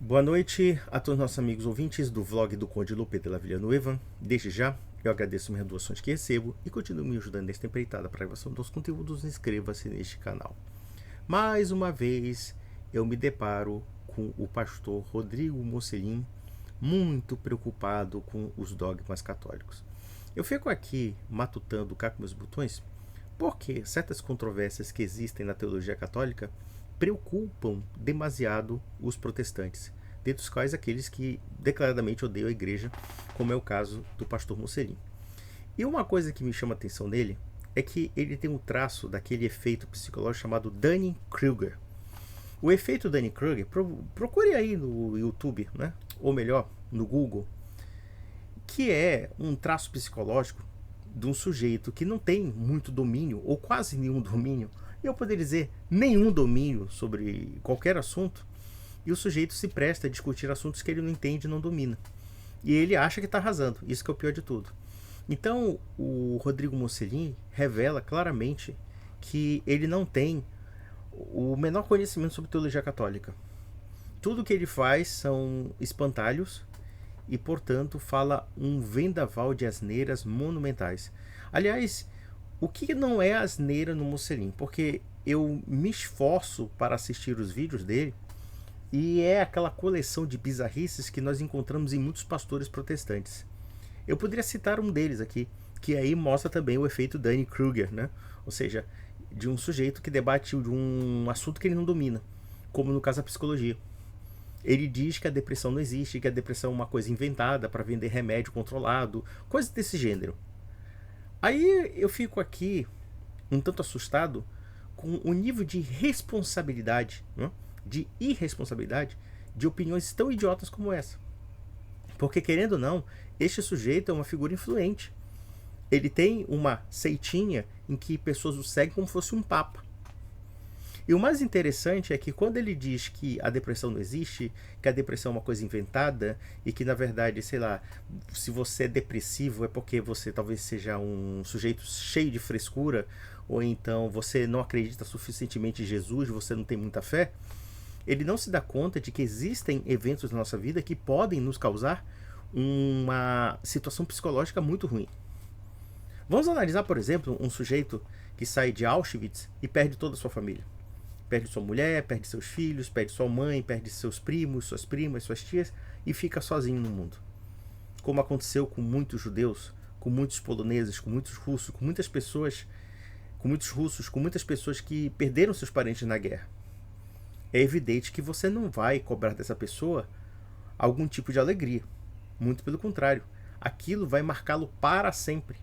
Boa noite a todos os nossos amigos ouvintes do vlog do Conde Lupe de la Villanueva. Desde já, eu agradeço as doações que recebo e continuo me ajudando nesta empreitada para a gravação dos conteúdos. Inscreva-se neste canal. Mais uma vez, eu me deparo com o pastor Rodrigo Mocelin, muito preocupado com os dogmas católicos. Eu fico aqui matutando cá com meus botões porque certas controvérsias que existem na teologia católica preocupam demasiado os protestantes, dentre os quais aqueles que declaradamente odeiam a igreja, como é o caso do pastor Mocelin. E uma coisa que me chama a atenção nele é que ele tem um traço daquele efeito psicológico chamado Dunning-Kruger. O efeito Dunning-Kruger, procure aí no YouTube, né? Ou melhor, no Google, que é um traço psicológico de um sujeito que não tem muito domínio, ou quase nenhum domínio, e eu poderia dizer nenhum domínio sobre qualquer assunto, e o sujeito se presta a discutir assuntos que ele não entende e não domina. E ele acha que está arrasando, isso que é o pior de tudo. Então, o Rodrigo Mocelin revela claramente que ele não tem o menor conhecimento sobre teologia católica. Tudo que ele faz são espantalhos e, portanto, fala um vendaval de asneiras monumentais. Aliás, o que não é asneira no Mocelin? Porque eu me esforço para assistir os vídeos dele e é aquela coleção de bizarrices que nós encontramos em muitos pastores protestantes. Eu poderia citar um deles aqui, que aí mostra também o efeito Dunning-Kruger, né? Ou seja, de um sujeito que debate de um assunto que ele não domina, como no caso da psicologia. Ele diz que a depressão não existe, que a depressão é uma coisa inventada para vender remédio controlado, coisas desse gênero. Aí eu fico aqui um tanto assustado com o nível de responsabilidade, né? De irresponsabilidade de opiniões tão idiotas como essa. Porque, querendo ou não, este sujeito é uma figura influente. Ele tem uma seitinha em que pessoas o seguem como se fosse um papa. E o mais interessante é que quando ele diz que a depressão não existe, que a depressão é uma coisa inventada e que, na verdade, sei lá, se você é depressivo é porque você talvez seja um sujeito cheio de frescura, ou então você não acredita suficientemente em Jesus, você não tem muita fé, ele não se dá conta de que existem eventos na nossa vida que podem nos causar uma situação psicológica muito ruim. Vamos analisar, por exemplo, um sujeito que sai de Auschwitz e perde toda a sua família. Perde sua mulher, perde seus filhos, perde sua mãe, perde seus primos, suas primas, suas tias e fica sozinho no mundo. Como aconteceu com muitos judeus, com muitos poloneses, com muitos russos, com muitas pessoas, com muitos russos, com muitas pessoas que perderam seus parentes na guerra. É evidente que você não vai cobrar dessa pessoa algum tipo de alegria. Muito pelo contrário. Aquilo vai marcá-lo para sempre.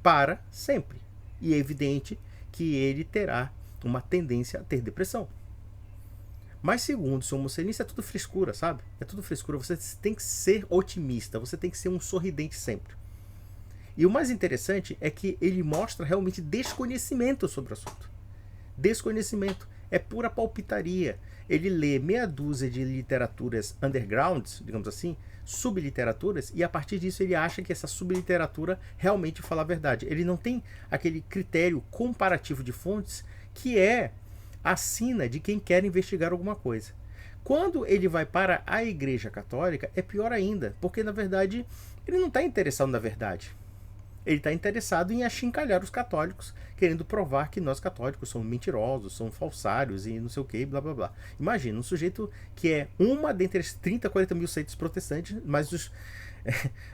Para sempre. E é evidente que ele terá uma tendência a ter depressão. Mas segundo o seu Mocelin, isso é tudo frescura, sabe? É tudo frescura. Você tem que ser otimista, você tem que ser um sorridente sempre. E o mais interessante é que ele mostra realmente desconhecimento sobre o assunto. Desconhecimento. É pura palpitaria. Ele lê meia dúzia de literaturas undergrounds, digamos assim, subliteraturas, e a partir disso ele acha que essa subliteratura realmente fala a verdade. Ele não tem aquele critério comparativo de fontes que é a sina de quem quer investigar alguma coisa. Quando ele vai para a Igreja Católica, é pior ainda, porque na verdade ele não está interessado na verdade. Ele está interessado em achincalhar os católicos, querendo provar que nós católicos somos mentirosos, somos falsários e não sei o que, blá blá blá. Imagina, um sujeito que é uma dentre as 30, 40 mil seitas protestantes, mas os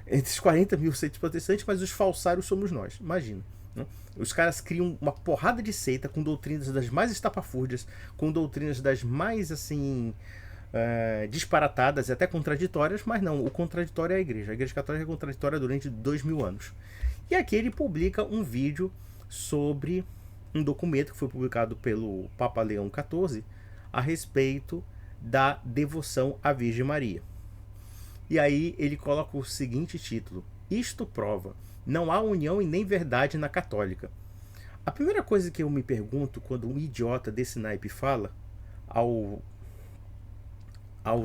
entre os 40 mil seitas protestantes, mas os falsários somos nós. Imagina. Né? Os caras criam uma porrada de seita com doutrinas das mais estapafúrdias, com doutrinas das mais, assim, disparatadas e até contraditórias, mas não, o contraditório é a Igreja. A Igreja Católica é contraditória durante 2000 anos. E aqui ele publica um vídeo sobre um documento que foi publicado pelo Papa Leão XIV a respeito da devoção à Virgem Maria. E aí ele coloca o seguinte título: Isto prova, não há união e nem verdade na católica. A primeira coisa que eu me pergunto quando um idiota desse naipe fala, ao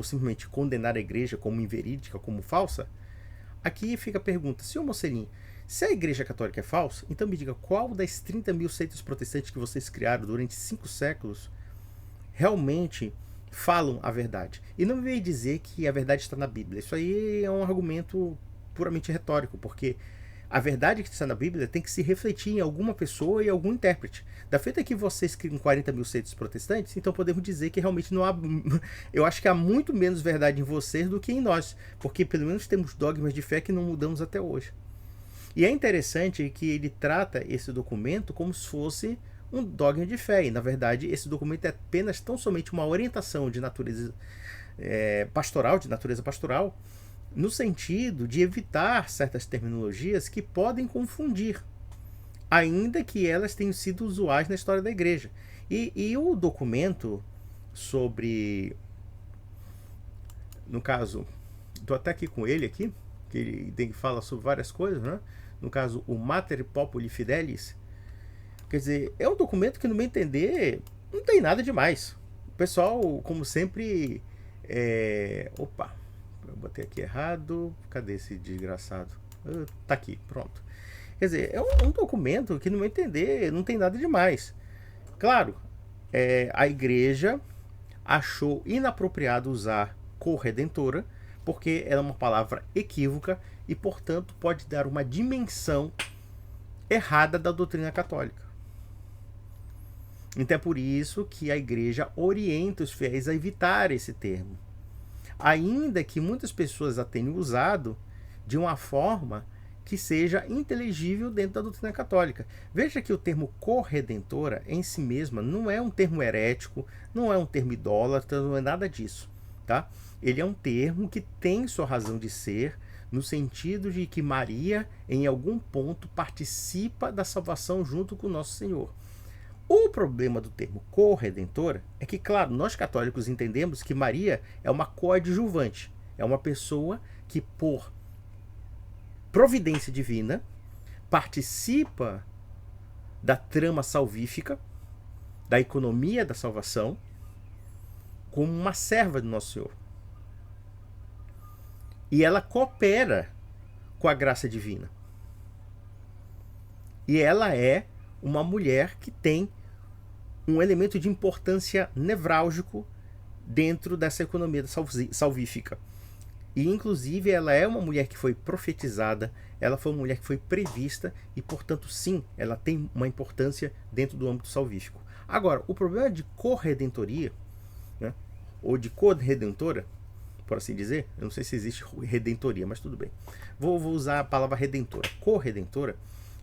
simplesmente condenar a igreja como inverídica, como falsa, aqui fica a pergunta: senhor Mocelin, se a Igreja Católica é falsa, então me diga qual das 30 mil seitas protestantes que vocês criaram durante 5 séculos realmente falam a verdade. E não me veio dizer que a verdade está na Bíblia. Isso aí é um argumento puramente retórico, porque a verdade que está na Bíblia tem que se refletir em alguma pessoa e algum intérprete. Da feita que vocês criam 40 mil seitos protestantes, então podemos dizer que realmente não há. Eu acho que há muito menos verdade em vocês do que em nós, porque pelo menos temos dogmas de fé que não mudamos até hoje. E é interessante que ele trata esse documento como se fosse um dogma de fé. E, na verdade, esse documento é apenas tão somente uma orientação de natureza pastoral, no sentido de evitar certas terminologias que podem confundir, ainda que elas tenham sido usuais na história da igreja. E o documento sobre, no caso, estou até aqui com ele aqui, que ele fala sobre várias coisas, né? No caso, o Mater Populi Fidelis, quer dizer, é um documento que, no meu entender, não tem nada demais. O pessoal, como sempre, opa, eu botei aqui errado, cadê esse desgraçado? Tá aqui, pronto. Quer dizer, é um documento que, no meu entender, não tem nada demais. Claro, a igreja achou inapropriado usar corredentora, porque ela é uma palavra equívoca e, portanto, pode dar uma dimensão errada da doutrina católica. Então é por isso que a igreja orienta os fiéis a evitar esse termo, ainda que muitas pessoas a tenham usado de uma forma que seja inteligível dentro da doutrina católica. Veja que o termo corredentora em si mesma não é um termo herético, não é um termo idólatra, não é nada disso, tá? Ele é um termo que tem sua razão de ser, no sentido de que Maria, em algum ponto, participa da salvação junto com o nosso Senhor. O problema do termo corredentora é que, claro, nós católicos entendemos que Maria é uma coadjuvante, é uma pessoa que, por providência divina, participa da trama salvífica, da economia da salvação, como uma serva do nosso Senhor. E ela coopera com a graça divina. E ela é uma mulher que tem um elemento de importância nevrálgico dentro dessa economia salvífica. E, inclusive, ela é uma mulher que foi profetizada, ela foi uma mulher que foi prevista e, portanto, sim, ela tem uma importância dentro do âmbito salvífico. Agora, o problema de corredentoria, né, ou de corredentora, por assim dizer, eu não sei se existe redentoria, mas tudo bem. Vou usar a palavra redentora. Corredentora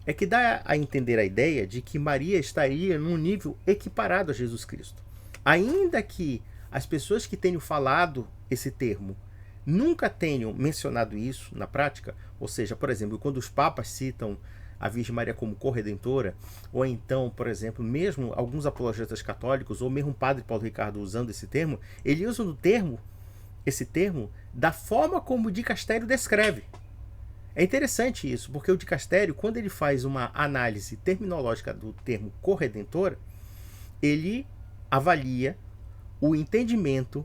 é que dá a entender a ideia de que Maria estaria num nível equiparado a Jesus Cristo. Ainda que as pessoas que tenham falado esse termo nunca tenham mencionado isso na prática, ou seja, por exemplo, quando os papas citam a Virgem Maria como corredentora, ou então, por exemplo, mesmo alguns apologetas católicos, ou mesmo o padre Paulo Ricardo usando esse termo, ele usa esse termo da forma como o dicastério descreve. É interessante isso, porque o dicastério, quando ele faz uma análise terminológica do termo corredentora, ele avalia o entendimento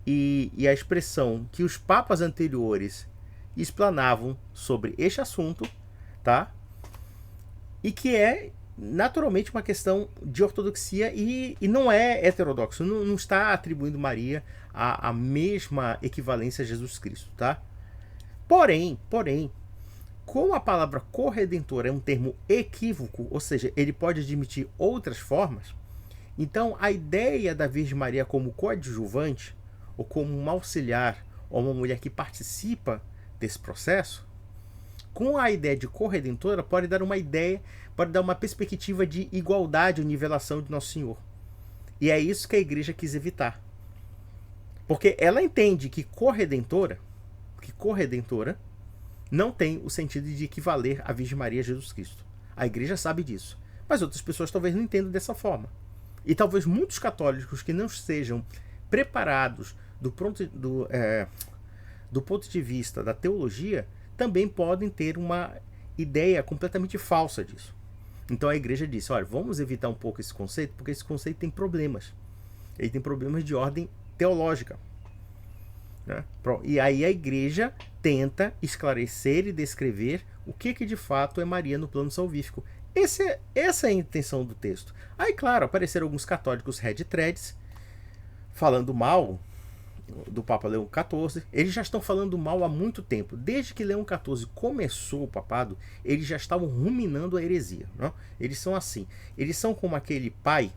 e a expressão que os papas anteriores explanavam sobre este assunto, tá? E que é naturalmente uma questão de ortodoxia e não é heterodoxo, não está atribuindo Maria a mesma equivalência a Jesus Cristo, tá? Porém, como a palavra corredentor é um termo equívoco, ou seja, ele pode admitir outras formas, então a ideia da Virgem Maria como coadjuvante, ou como uma auxiliar, ou uma mulher que participa desse processo, com a ideia de corredentora, pode dar uma perspectiva de igualdade ou nivelação de Nosso Senhor. E é isso que a igreja quis evitar. Porque ela entende que corredentora não tem o sentido de equivaler a Virgem Maria a Jesus Cristo. A igreja sabe disso. Mas outras pessoas talvez não entendam dessa forma. E talvez muitos católicos que não estejam preparados do ponto de vista da teologia também podem ter uma ideia completamente falsa disso. Então a igreja disse, olha, vamos evitar um pouco esse conceito, porque esse conceito tem problemas. Ele tem problemas de ordem teológica. Né? E aí a igreja tenta esclarecer e descrever o que de fato é Maria no plano salvífico. Essa é a intenção do texto. Aí, claro, apareceram alguns católicos red threads falando mal do Papa Leão XIV. Eles já estão falando mal há muito tempo. Desde que Leão XIV começou o papado, eles já estavam ruminando a heresia. Não? Eles são assim. Eles são como aquele pai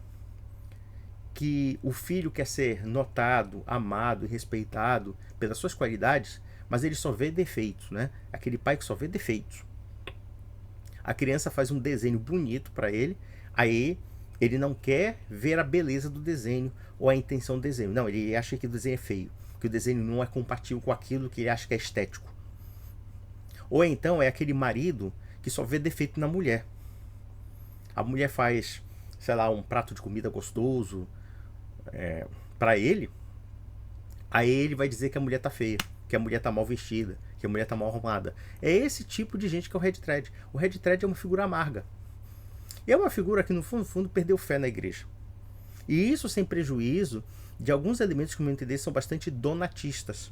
que o filho quer ser notado, amado e respeitado pelas suas qualidades, mas ele só vê defeitos, né? Aquele pai que só vê defeitos. A criança faz um desenho bonito para ele, aí ele não quer ver a beleza do desenho ou a intenção do desenho. Não, ele acha que o desenho é feio, que o desenho não é compatível com aquilo que ele acha que é estético. Ou então é aquele marido que só vê defeito na mulher. A mulher faz, sei lá, um prato de comida gostoso para ele, aí ele vai dizer que a mulher tá feia, que a mulher tá mal vestida, que a mulher tá mal arrumada. É esse tipo de gente que é o Red Thread. O Red Thread é uma figura amarga. E é uma figura que, no fundo, perdeu fé na igreja. E isso sem prejuízo de alguns elementos que, no meu entender, são bastante donatistas.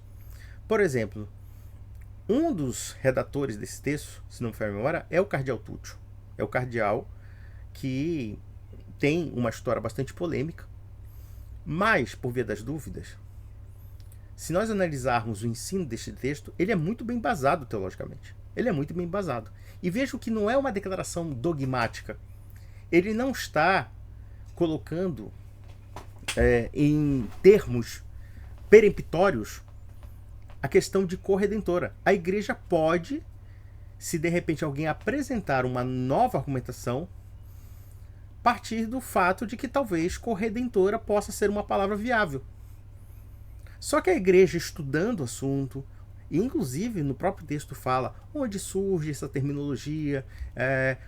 Por exemplo, um dos redatores desse texto, se não me falha a memória, é o cardeal Túcio. É o cardeal que tem uma história bastante polêmica, mas, por via das dúvidas, se nós analisarmos o ensino deste texto, ele é muito bem embasado teologicamente. Ele é muito bem embasado. E vejo que não é uma declaração dogmática. Ele não está colocando em termos peremptórios a questão de corredentora. A igreja pode, se de repente alguém apresentar uma nova argumentação, partir do fato de que talvez corredentora possa ser uma palavra viável. Só que a igreja, estudando o assunto, e inclusive no próprio texto fala onde surge essa terminologia,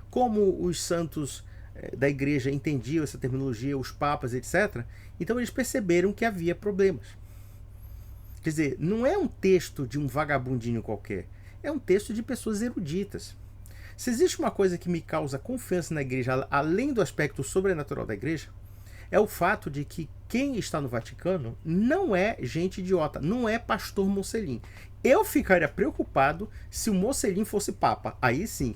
como os santos da igreja entendiam essa terminologia, os papas, etc. Então eles perceberam que havia problemas. Quer dizer, não é um texto de um vagabundinho qualquer, é um texto de pessoas eruditas. Se existe uma coisa que me causa confiança na igreja, além do aspecto sobrenatural da igreja, é o fato de que quem está no Vaticano não é gente idiota, não é pastor Mocelin. Eu ficaria preocupado se o Mocelin fosse papa. Aí sim,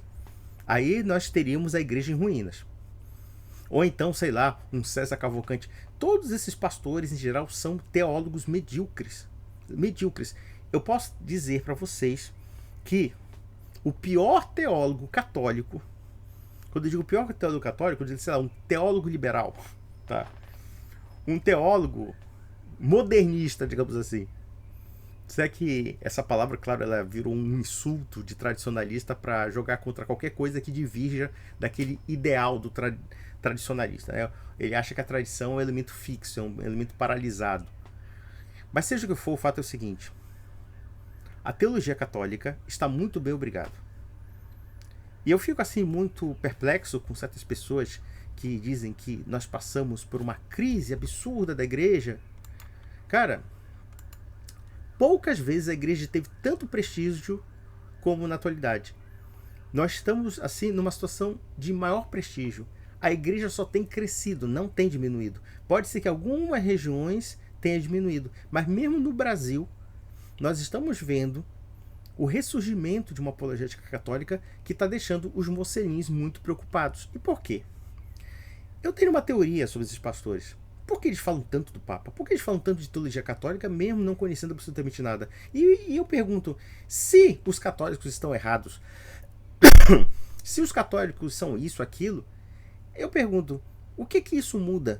aí nós teríamos a igreja em ruínas. Ou então, sei lá, um César Cavalcante. Todos esses pastores, em geral, são teólogos medíocres. Eu posso dizer para vocês que o pior teólogo católico, quando eu digo pior teólogo católico, eu digo, sei lá, um teólogo liberal, tá? Um teólogo modernista, digamos assim. Se é que essa palavra, claro, ela virou um insulto de tradicionalista para jogar contra qualquer coisa que divirja daquele ideal do tradicionalista, né? Ele acha que a tradição é um elemento fixo, é um elemento paralisado. Mas seja o que for, o fato é o seguinte: a teologia católica está muito bem, obrigado. E eu fico assim muito perplexo com certas pessoas que dizem que nós passamos por uma crise absurda da igreja. Cara, poucas vezes a igreja teve tanto prestígio como na atualidade. Nós estamos assim numa situação de maior prestígio. A igreja só tem crescido, não tem diminuído. Pode ser que algumas regiões tenha diminuído, mas mesmo no Brasil nós estamos vendo o ressurgimento de uma apologética católica que está deixando os mocelins muito preocupados. E por quê? Eu tenho uma teoria sobre esses pastores. Por que eles falam tanto do Papa? Por que eles falam tanto de teologia católica, mesmo não conhecendo absolutamente nada? E eu pergunto, se os católicos estão errados, se os católicos são isso, aquilo, eu pergunto, o que isso muda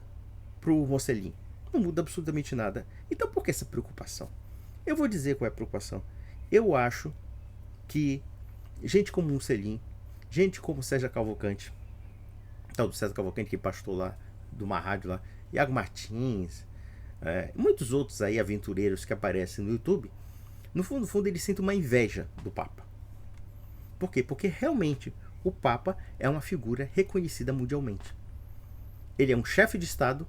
para o mocelin? Não muda absolutamente nada. Então por que essa preocupação? Eu vou dizer qual é a preocupação. Eu acho que gente como Mocelin, gente como César Cavalcante, tal do César Cavalcante que pastor lá, de uma rádio lá, Iago Martins, muitos outros aí aventureiros que aparecem no YouTube, no fundo eles sentem uma inveja do Papa. Por quê? Porque realmente o Papa é uma figura reconhecida mundialmente. Ele é um chefe de Estado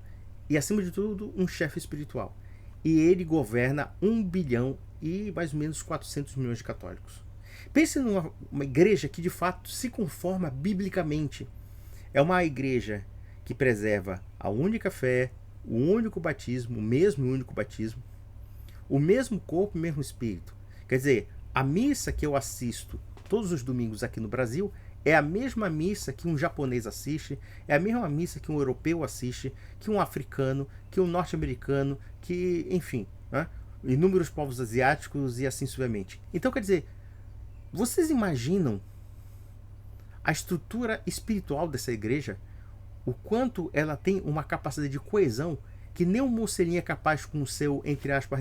e, acima de tudo, um chefe espiritual. E ele governa 1 bilhão e mais ou menos 400 milhões de católicos. Pense numa igreja que de fato se conforma biblicamente. É uma igreja que preserva a única fé, o único batismo, o mesmo e único batismo, o mesmo corpo e o mesmo espírito. Quer dizer, a missa que eu assisto todos os domingos aqui no Brasil É a mesma missa que um japonês assiste, é a mesma missa que um europeu assiste, que um africano, que um norte-americano, que, enfim, né? Inúmeros povos asiáticos e assim sucessivamente. Então, quer dizer, vocês imaginam a estrutura espiritual dessa igreja? O quanto ela tem uma capacidade de coesão que nem o Mocelin é capaz com o seu, entre aspas,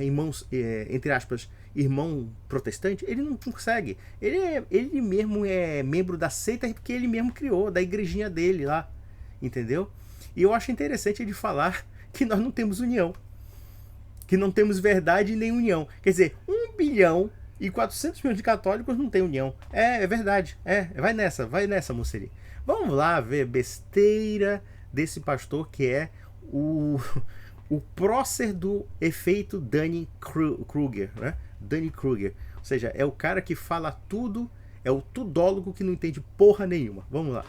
irmão protestante, ele não consegue. Ele mesmo é membro da seita porque ele mesmo criou, da igrejinha dele lá, entendeu? E eu acho interessante ele falar que nós não temos união, que não temos verdade nem união. Quer dizer, 1 bilhão e 400 milhões de católicos não tem união. É verdade. Vai nessa, Mocelin. Vamos lá ver besteira desse pastor que é o prócer do efeito Dunning-Kruger, né? Dunning-Kruger. Ou seja, é o cara que fala tudo, é o tudólogo que não entende porra nenhuma. Vamos lá.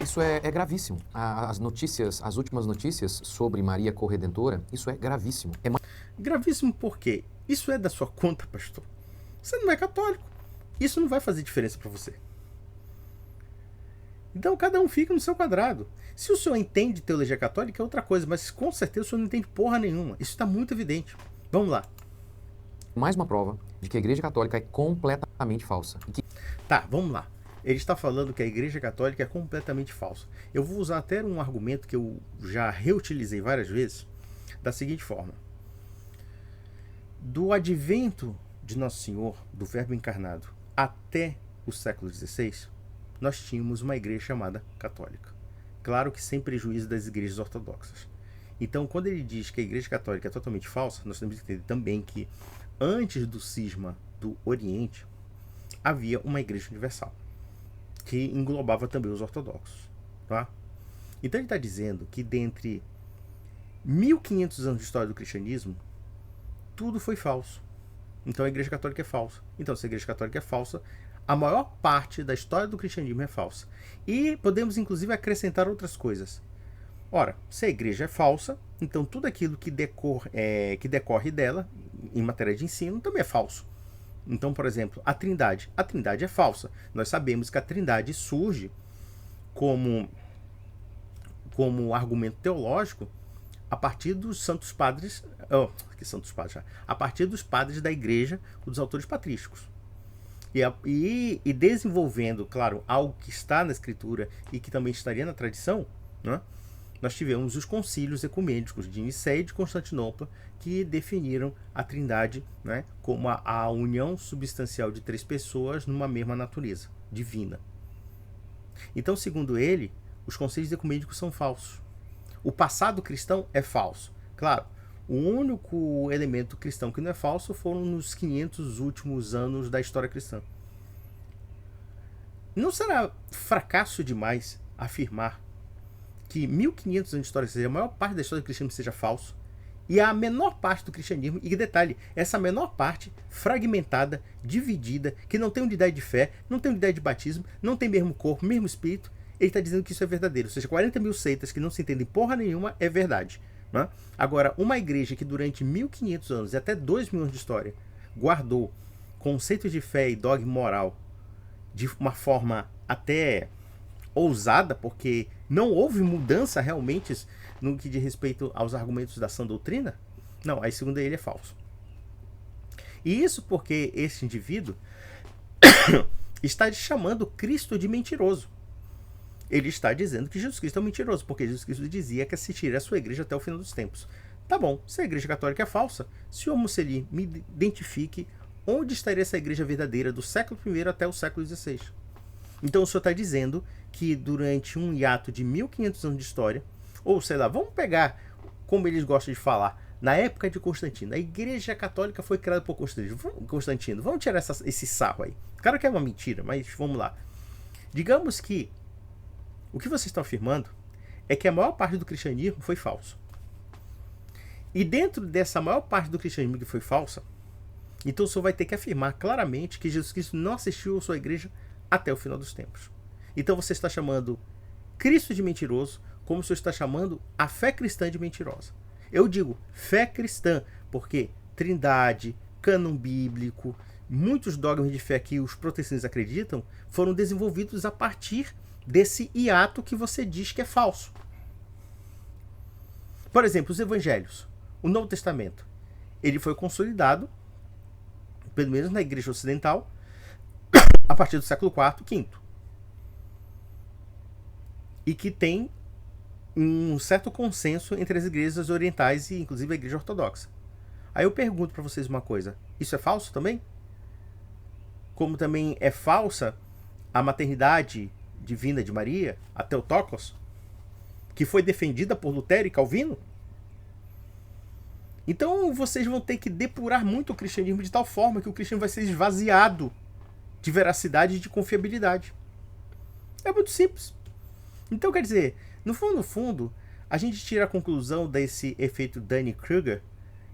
Isso é gravíssimo. As últimas notícias sobre Maria Corredentora, isso é gravíssimo. Gravíssimo por quê? Isso é da sua conta, pastor. Você não é católico. Isso não vai fazer diferença para você. Então cada um fica no seu quadrado. Se o senhor entende teologia católica é outra coisa, mas com certeza o senhor não entende porra nenhuma. Isso está muito evidente. Vamos lá. Mais uma prova de que a Igreja Católica é completamente falsa. Tá, vamos lá. Ele está falando que a Igreja Católica é completamente falsa. Eu vou usar até um argumento que eu já reutilizei várias vezes, da seguinte forma. Do advento de Nosso Senhor, do Verbo encarnado, até o século XVI, nós tínhamos uma igreja chamada católica. Claro que sem prejuízo das igrejas ortodoxas. Então, quando ele diz que a Igreja Católica é totalmente falsa, nós temos que entender também que antes do cisma do Oriente, havia uma Igreja Universal, que englobava também os ortodoxos. Tá? Então ele está dizendo que dentre 1500 anos de história do cristianismo, tudo foi falso. Então a Igreja Católica é falsa. Então, se a Igreja Católica é falsa, a maior parte da história do cristianismo é falsa. E podemos inclusive acrescentar outras coisas. Ora, se a igreja é falsa, então tudo aquilo que decorre dela, em matéria de ensino, também é falso. Então, por exemplo, a Trindade é falsa. Nós sabemos que a Trindade surge como argumento teológico a partir dos santos padres, a partir dos padres da igreja, dos autores patrísticos. E desenvolvendo, claro, algo que está na Escritura e que também estaria na tradição, né? Nós tivemos os concílios ecumênicos de Nicéia e de Constantinopla, que definiram a Trindade, né, como a união substancial de 3 pessoas numa mesma natureza divina. Então, segundo ele, os concílios ecumênicos são falsos. O passado cristão é falso. Claro, o único elemento cristão que não é falso foram nos 500 últimos anos da história cristã. Não será fracasso demais afirmar que 1500 anos de história, ou seja, a maior parte da história do cristianismo seja falso, e a menor parte do cristianismo, e detalhe, essa menor parte fragmentada, dividida, que não tem unidade de fé, não tem unidade de batismo, não tem mesmo corpo, mesmo espírito, ele está dizendo que isso é verdadeiro. Ou seja, 40 mil seitas que não se entendem porra nenhuma é verdade. Né? Agora, uma igreja que durante 1500 anos e até 2000 anos de história guardou conceitos de fé e dogma moral de uma forma até ousada, porque não houve mudança realmente no que diz respeito aos argumentos da sã doutrina, não, aí segundo ele é falso. E isso porque esse indivíduo está chamando Cristo de mentiroso. Ele está dizendo que Jesus Cristo é um mentiroso, porque Jesus Cristo dizia que assistiria a sua igreja até o final dos tempos. Tá bom, se a igreja católica é falsa, senhor Mocelin, me identifique onde estaria essa igreja verdadeira do século I até o século XVI. Então o senhor está dizendo que durante um hiato de 1500 anos de história, ou sei lá, vamos pegar, como eles gostam de falar, na época de Constantino, a igreja católica foi criada por Constantino. Vamos tirar esse sarro aí. Claro que é uma mentira, mas vamos lá. Digamos que o que vocês estão afirmando é que a maior parte do cristianismo foi falso. E dentro dessa maior parte do cristianismo que foi falsa, então o senhor vai ter que afirmar claramente que Jesus Cristo não assistiu a sua igreja até o final dos tempos. Então você está chamando Cristo de mentiroso, como o senhor está chamando a fé cristã de mentirosa. Eu digo fé cristã, porque Trindade, cânon bíblico, muitos dogmas de fé que os protestantes acreditam foram desenvolvidos a partir desse hiato que você diz que é falso. Por exemplo, os evangelhos, o Novo Testamento, ele foi consolidado, pelo menos na Igreja Ocidental, a partir do século IV, V. E que tem um certo consenso entre as igrejas orientais e inclusive a Igreja Ortodoxa. Aí eu pergunto para vocês uma coisa, isso é falso também? Como também é falsa a maternidade divina de Maria, a Theotokos, que foi defendida por Lutero e Calvino? Então vocês vão ter que depurar muito o cristianismo de tal forma que o cristianismo vai ser esvaziado de veracidade e de confiabilidade. É muito simples. Então, quer dizer, no fundo, a gente tira a conclusão desse efeito Dunning-Kruger,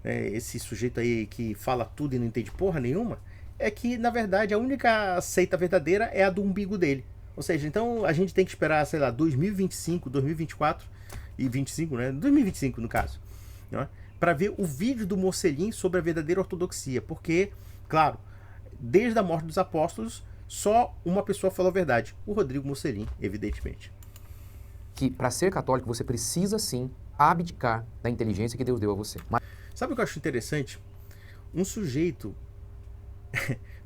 esse sujeito aí que fala tudo e não entende porra nenhuma, é que, na verdade, a única seita verdadeira é a do umbigo dele. Ou seja, então a gente tem que esperar, sei lá, 2025, 2024 e 25, né? 2025 no caso, né? Para ver o vídeo do Mocelin sobre a verdadeira ortodoxia. Porque, claro, desde a morte dos apóstolos, só uma pessoa falou a verdade. O Rodrigo Mocelin, evidentemente. Que para ser católico você precisa sim abdicar da inteligência que Deus deu a você. Sabe o que eu acho interessante? Um sujeito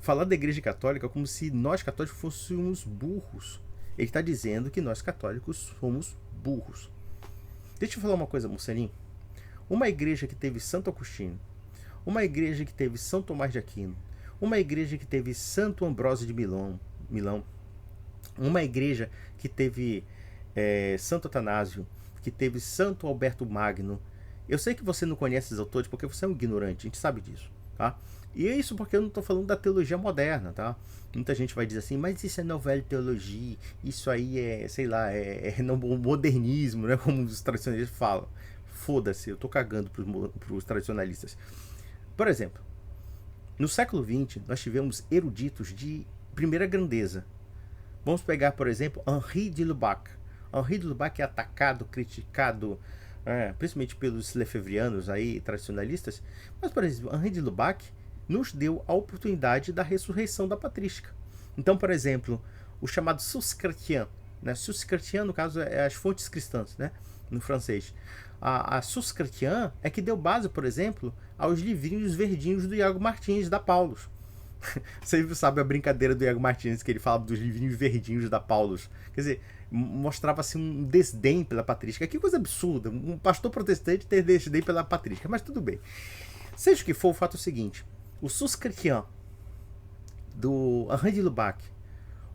falar da Igreja Católica como se nós católicos fôssemos burros. Ele está dizendo que nós católicos somos burros. Deixa eu falar uma coisa, Mocelin. Uma igreja que teve Santo Agostinho, uma igreja que teve São Tomás de Aquino, uma igreja que teve Santo Ambrósio de Milão, uma igreja que teve Santo Atanásio, que teve Santo Alberto Magno. Eu sei que você não conhece esses autores porque você é um ignorante, a gente sabe disso, tá? E é isso porque eu não estou falando da teologia moderna, tá? Muita gente vai dizer assim, mas isso é novela teologia, isso aí é, sei lá, é modernismo, né? Como os tradicionalistas falam. Foda-se, eu tô cagando pros tradicionalistas. Por exemplo, no século XX, nós tivemos eruditos de primeira grandeza. Vamos pegar, por exemplo, Henri de Lubac. Henri de Lubac é atacado, criticado, principalmente pelos lefebvrianos aí, tradicionalistas. Mas, por exemplo, Henri de Lubac nos deu a oportunidade da ressurreição da patrística. Então, por exemplo, o chamado Sources Chrétiennes, né? Sources Chrétiennes, no caso, é as fontes cristãs, né? No francês. A Sources Chrétiennes é que deu base, por exemplo, aos livrinhos verdinhos do Iago Martins, da Paulus. Você sabe a brincadeira do Iago Martins, que ele fala dos livrinhos verdinhos da Paulus. Quer dizer, mostrava assim um desdém pela patrística. Que coisa absurda, um pastor protestante ter desdém pela patrística, mas tudo bem. Seja o que for, o fato é o seguinte: o Sources Chrétiennes, do Henri de Lubac,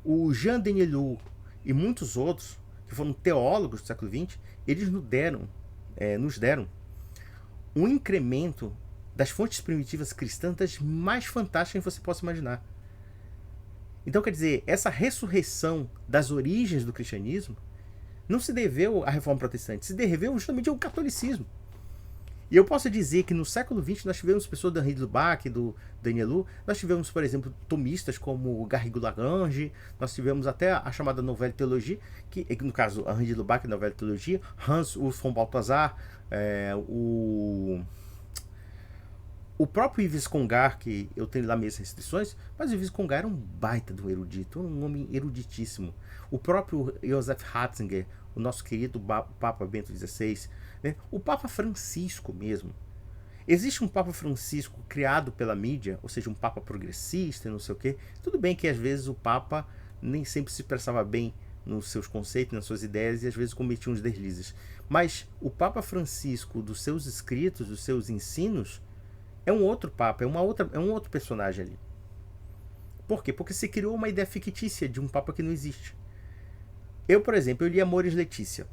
o Jean Denielou e muitos outros, que foram teólogos do século XX, eles nos deram um incremento das fontes primitivas cristãs das mais fantásticas que você possa imaginar. Então, quer dizer, essa ressurreição das origens do cristianismo não se deveu à reforma protestante, se deveu justamente ao catolicismo. E eu posso dizer que no século XX nós tivemos pessoas do Henri de Lubac, do Denielou, nós tivemos, por exemplo, tomistas como Garrigou-Lagrange, nós tivemos até a chamada Nouvelle Théologie, que no caso Henri de Lubac, Nouvelle Théologie, Hans Urs von Balthasar, o próprio Yves Congar, que eu tenho lá minhas restrições, mas o Yves Congar era um baita de um erudito, um homem eruditíssimo. O próprio Joseph Ratzinger, o nosso querido Papa Bento XVI, né? O Papa Francisco mesmo. Existe um Papa Francisco criado pela mídia, ou seja, um Papa progressista e não sei o quê. Tudo bem que às vezes o Papa nem sempre se expressava bem nos seus conceitos, nas suas ideias, e às vezes cometia uns deslizes. Mas o Papa Francisco, dos seus escritos, dos seus ensinos, é um outro Papa, é um outro personagem ali. Por quê? Porque se criou uma ideia fictícia de um Papa que não existe. Eu, por exemplo, eu li Amoris Laetitia.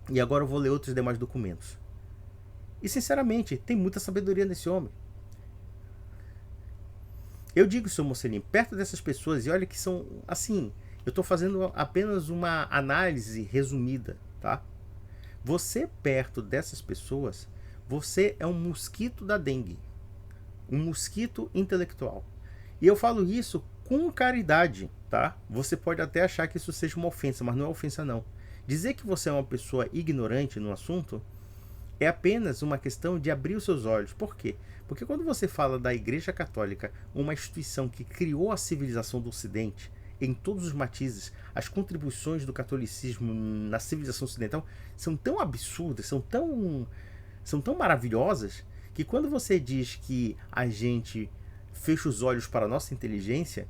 E agora eu vou ler outros demais documentos. E, sinceramente, tem muita sabedoria nesse homem. Eu digo, seu Mocelin, perto dessas pessoas, e olha que são, assim, eu estou fazendo apenas uma análise resumida, tá? Você, perto dessas pessoas, você é um mosquito da dengue. Um mosquito intelectual. E eu falo isso com caridade, tá? Você pode até achar que isso seja uma ofensa, mas não é ofensa, não. Dizer que você é uma pessoa ignorante no assunto É apenas uma questão de abrir os seus olhos. Por quê? Porque quando você fala da Igreja Católica, uma instituição que criou a civilização do Ocidente, em todos os matizes, as contribuições do catolicismo na civilização ocidental são tão absurdas, são tão maravilhosas, que quando você diz que a gente fecha os olhos para a nossa inteligência,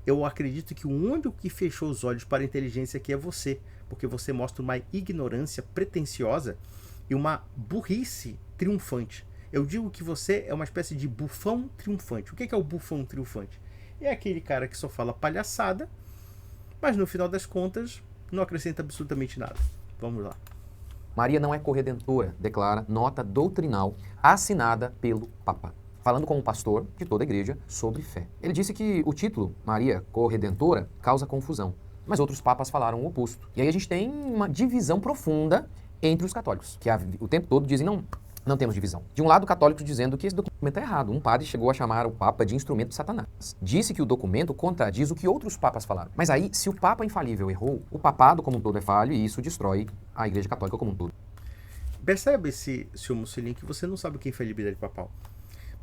eu acredito que o único que fechou os olhos para a inteligência aqui é você, porque você mostra uma ignorância pretensiosa e uma burrice triunfante. Eu digo que você é uma espécie de bufão triunfante. O que é o bufão triunfante? É aquele cara que só fala palhaçada, mas no final das contas não acrescenta absolutamente nada. Vamos lá. Maria não é corredentora, declara nota doutrinal assinada pelo Papa, falando como pastor de toda a igreja sobre fé. Ele disse que o título Maria Corredentora causa confusão, mas outros papas falaram o oposto. E aí a gente tem uma divisão profunda entre os católicos, que o tempo todo dizem não temos divisão. De um lado, católicos dizendo que esse documento é errado. Um padre chegou a chamar o Papa de instrumento de Satanás. Disse que o documento contradiz o que outros papas falaram. Mas aí, se o Papa infalível errou, o papado como um todo é falho e isso destrói a Igreja Católica como um todo. Percebe, senhor Mussolini, que você não sabe o que é infalibilidade papal.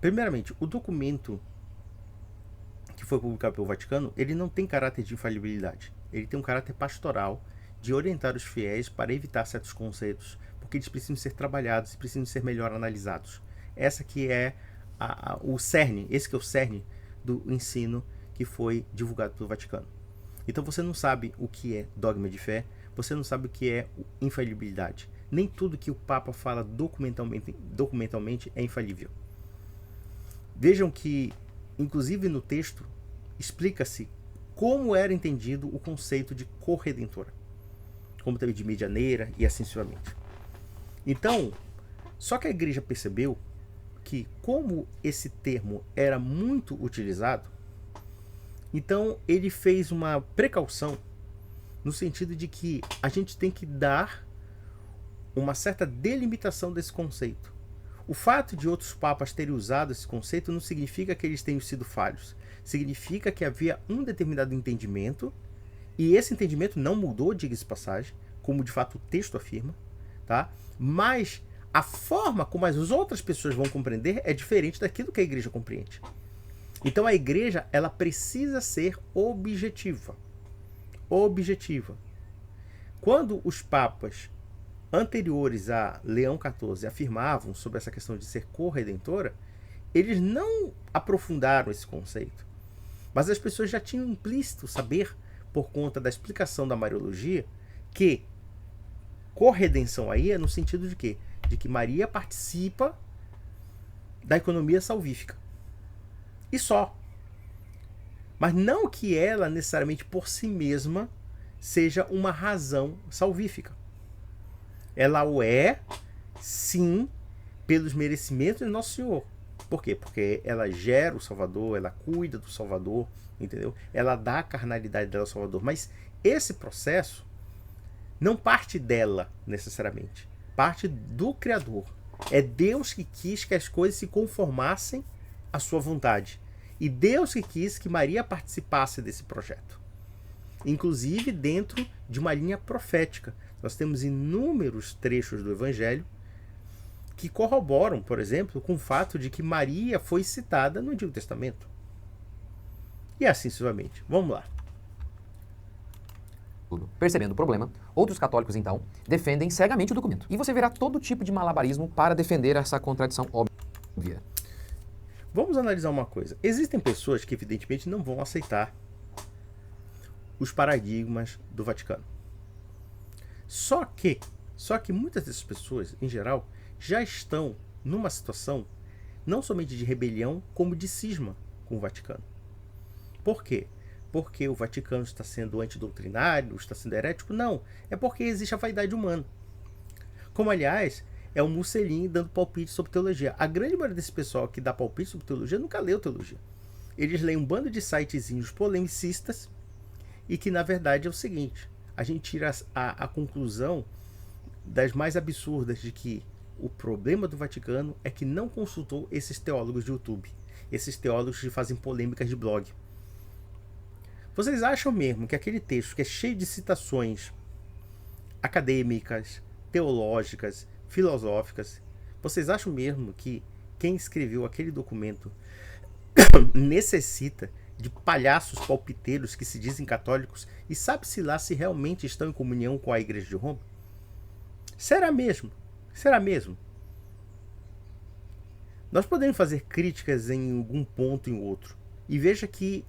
Primeiramente, o documento que foi publicado pelo Vaticano, ele não tem caráter de infalibilidade. Ele tem um caráter pastoral de orientar os fiéis para evitar certos conceitos, porque eles precisam ser trabalhados, precisam ser melhor analisados. Essa que é o cerne, esse que é o cerne do ensino que foi divulgado pelo Vaticano. Então você não sabe o que é dogma de fé, você não sabe o que é infalibilidade. Nem tudo que o Papa fala documentalmente é infalível. Vejam que, inclusive no texto, explica-se como era entendido o conceito de corredentora, como também de medianeira e assim sucessivamente. Então, só que a igreja percebeu que, como esse termo era muito utilizado, então ele fez uma precaução no sentido de que a gente tem que dar uma certa delimitação desse conceito. O fato de outros papas terem usado esse conceito não significa que eles tenham sido falhos. Significa que havia um determinado entendimento, e esse entendimento não mudou, diga-se de passagem, como de fato o texto afirma, tá? Mas a forma como as outras pessoas vão compreender é diferente daquilo que a igreja compreende. Então a igreja, ela precisa ser objetiva. Objetiva. Quando os papas anteriores a Leão XIV afirmavam sobre essa questão de ser corredentora, eles não aprofundaram esse conceito. Mas as pessoas já tinham implícito saber, por conta da explicação da Mariologia, que corredenção aí é no sentido de quê? De que Maria participa da economia salvífica. E só. Mas não que ela, necessariamente por si mesma, seja uma razão salvífica. Ela o é, sim, pelos merecimentos de Nosso Senhor. Por quê? Porque ela gera o Salvador, ela cuida do Salvador, entendeu? Ela dá a carnalidade dela ao Salvador. Mas esse processo não parte dela, necessariamente. Parte do Criador. É Deus que quis que as coisas se conformassem à sua vontade. E Deus que quis que Maria participasse desse projeto. Inclusive dentro de uma linha profética. Nós temos inúmeros trechos do Evangelho que corroboram, por exemplo, com o fato de que Maria foi citada no Antigo Testamento. E assim sucessivamente. Vamos lá. Percebendo o problema, outros católicos, então, defendem cegamente o documento. E você verá todo tipo de malabarismo para defender essa contradição óbvia. Vamos analisar uma coisa. Existem pessoas que, evidentemente, não vão aceitar os paradigmas do Vaticano. Só que muitas dessas pessoas, em geral, já estão numa situação não somente de rebelião, como de cisma com o Vaticano. Por quê? Porque o Vaticano está sendo antidoutrinário, está sendo herético? Não. É porque existe a vaidade humana. Como, aliás, é o Mussolini dando palpite sobre teologia. A grande maioria desse pessoal que dá palpite sobre teologia nunca leu teologia. Eles leem um bando de sitezinhos polemicistas e que, na verdade, é o seguinte. A gente tira a conclusão das mais absurdas de que o problema do Vaticano é que não consultou esses teólogos de YouTube. Esses teólogos que fazem polêmicas de blog. Vocês acham mesmo que aquele texto que é cheio de citações acadêmicas, teológicas, filosóficas, Vocês acham mesmo que quem escreveu aquele documento necessita de palhaços palpiteiros que se dizem católicos e sabe-se lá se realmente estão em comunhão com a Igreja de Roma? Será mesmo? Será mesmo? Nós podemos fazer críticas em algum ponto e em outro. E veja que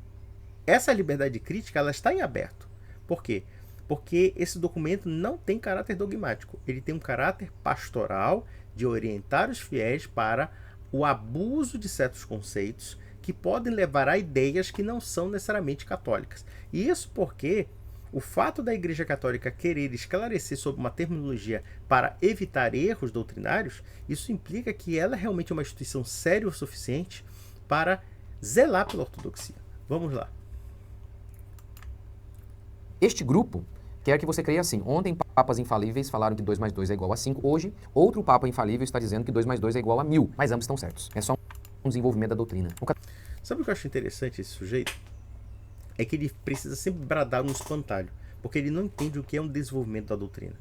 essa liberdade de crítica ela está em aberto. Por quê? Porque esse documento não tem caráter dogmático. Ele tem um caráter pastoral de orientar os fiéis para o abuso de certos conceitos que podem levar a ideias que não são necessariamente católicas. E isso porque o fato da Igreja Católica querer esclarecer sobre uma terminologia para evitar erros doutrinários, isso implica que ela realmente é uma instituição séria o suficiente para zelar pela ortodoxia. Vamos lá. Este grupo quer que você creia assim. Ontem, papas infalíveis falaram que 2 mais 2 é igual a 5. Hoje, outro papa infalível está dizendo que 2 mais 2 é igual a 1000. Mas ambos estão certos. É só um desenvolvimento da doutrina. Sabe o que eu acho interessante esse sujeito? É que ele precisa sempre bradar no espantalho, porque ele não entende o que é um desenvolvimento da doutrina.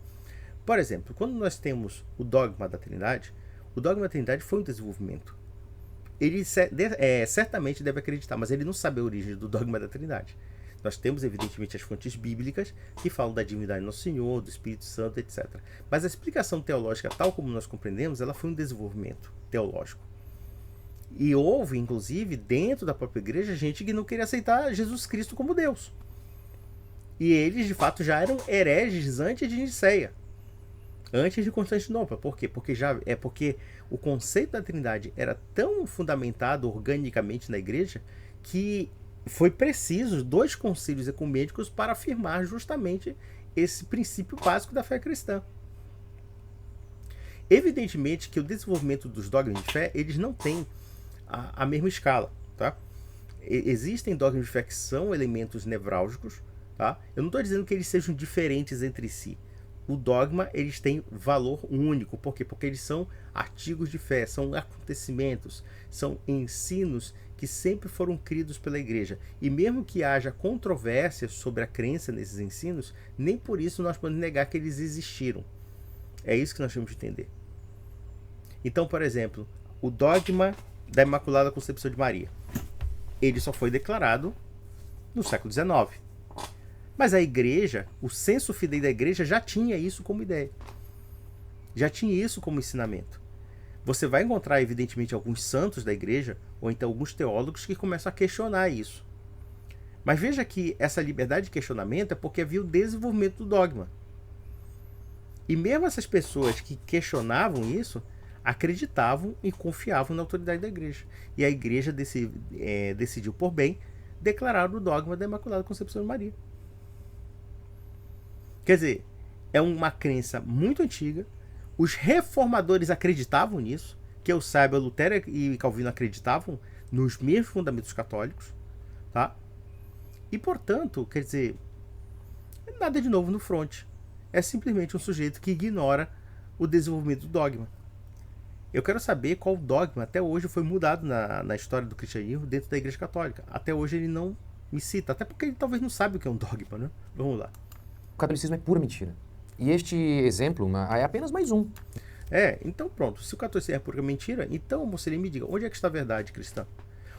Por exemplo, quando nós temos o dogma da Trindade, o dogma da Trindade foi um desenvolvimento. Ele certamente deve acreditar, mas ele não sabe a origem do dogma da Trindade. Nós temos, evidentemente, as fontes bíblicas que falam da divindade do Nosso Senhor, do Espírito Santo, etc. Mas a explicação teológica, tal como nós compreendemos, ela foi um desenvolvimento teológico. E houve, inclusive, dentro da própria igreja, gente que não queria aceitar Jesus Cristo como Deus. E eles, de fato, já eram hereges antes de Nicéia, antes de Constantinopla. Por quê? Porque o conceito da Trindade era tão fundamentado organicamente na igreja que foi preciso 2 concílios ecumênicos para afirmar justamente esse princípio básico da fé cristã. Evidentemente que o desenvolvimento dos dogmas de fé, eles não têm a mesma escala, tá? Existem dogmas de fé que são elementos nevrálgicos, tá? Eu não estou dizendo que eles sejam diferentes entre si. O dogma, eles têm valor único. Por quê? Porque eles são artigos de fé, são acontecimentos, são ensinos que sempre foram cridos pela igreja. E mesmo que haja controvérsia sobre a crença nesses ensinos, nem por isso nós podemos negar que eles existiram. É isso que nós temos de entender. Então, por exemplo, o dogma da Imaculada Concepção de Maria, ele só foi declarado no século XIX. Mas a igreja, o senso fidei da igreja já tinha isso como ideia. Já tinha isso como ensinamento. Você vai encontrar, evidentemente, alguns santos da igreja, ou então alguns teólogos que começam a questionar isso. Mas veja que essa liberdade de questionamento é porque havia o desenvolvimento do dogma. E mesmo essas pessoas que questionavam isso, acreditavam e confiavam na autoridade da igreja. E a igreja decidiu, por bem, declarar o dogma da Imaculada Concepção de Maria. Quer dizer, é uma crença muito antiga. Os reformadores acreditavam nisso. Que eu saiba, Lutero e Calvino acreditavam nos mesmos fundamentos católicos. Tá? E, portanto, quer dizer, nada de novo no fronte. É simplesmente um sujeito que ignora o desenvolvimento do dogma. Eu quero saber qual dogma até hoje foi mudado na história do cristianismo dentro da Igreja Católica. Até hoje ele não me cita, até porque ele talvez não sabe o que é um dogma, né? Vamos lá. O catolicismo é pura mentira. E este exemplo é apenas mais um. Então pronto. Se o catolicismo é pura mentira, então, moço, me diga, onde é que está a verdade cristã?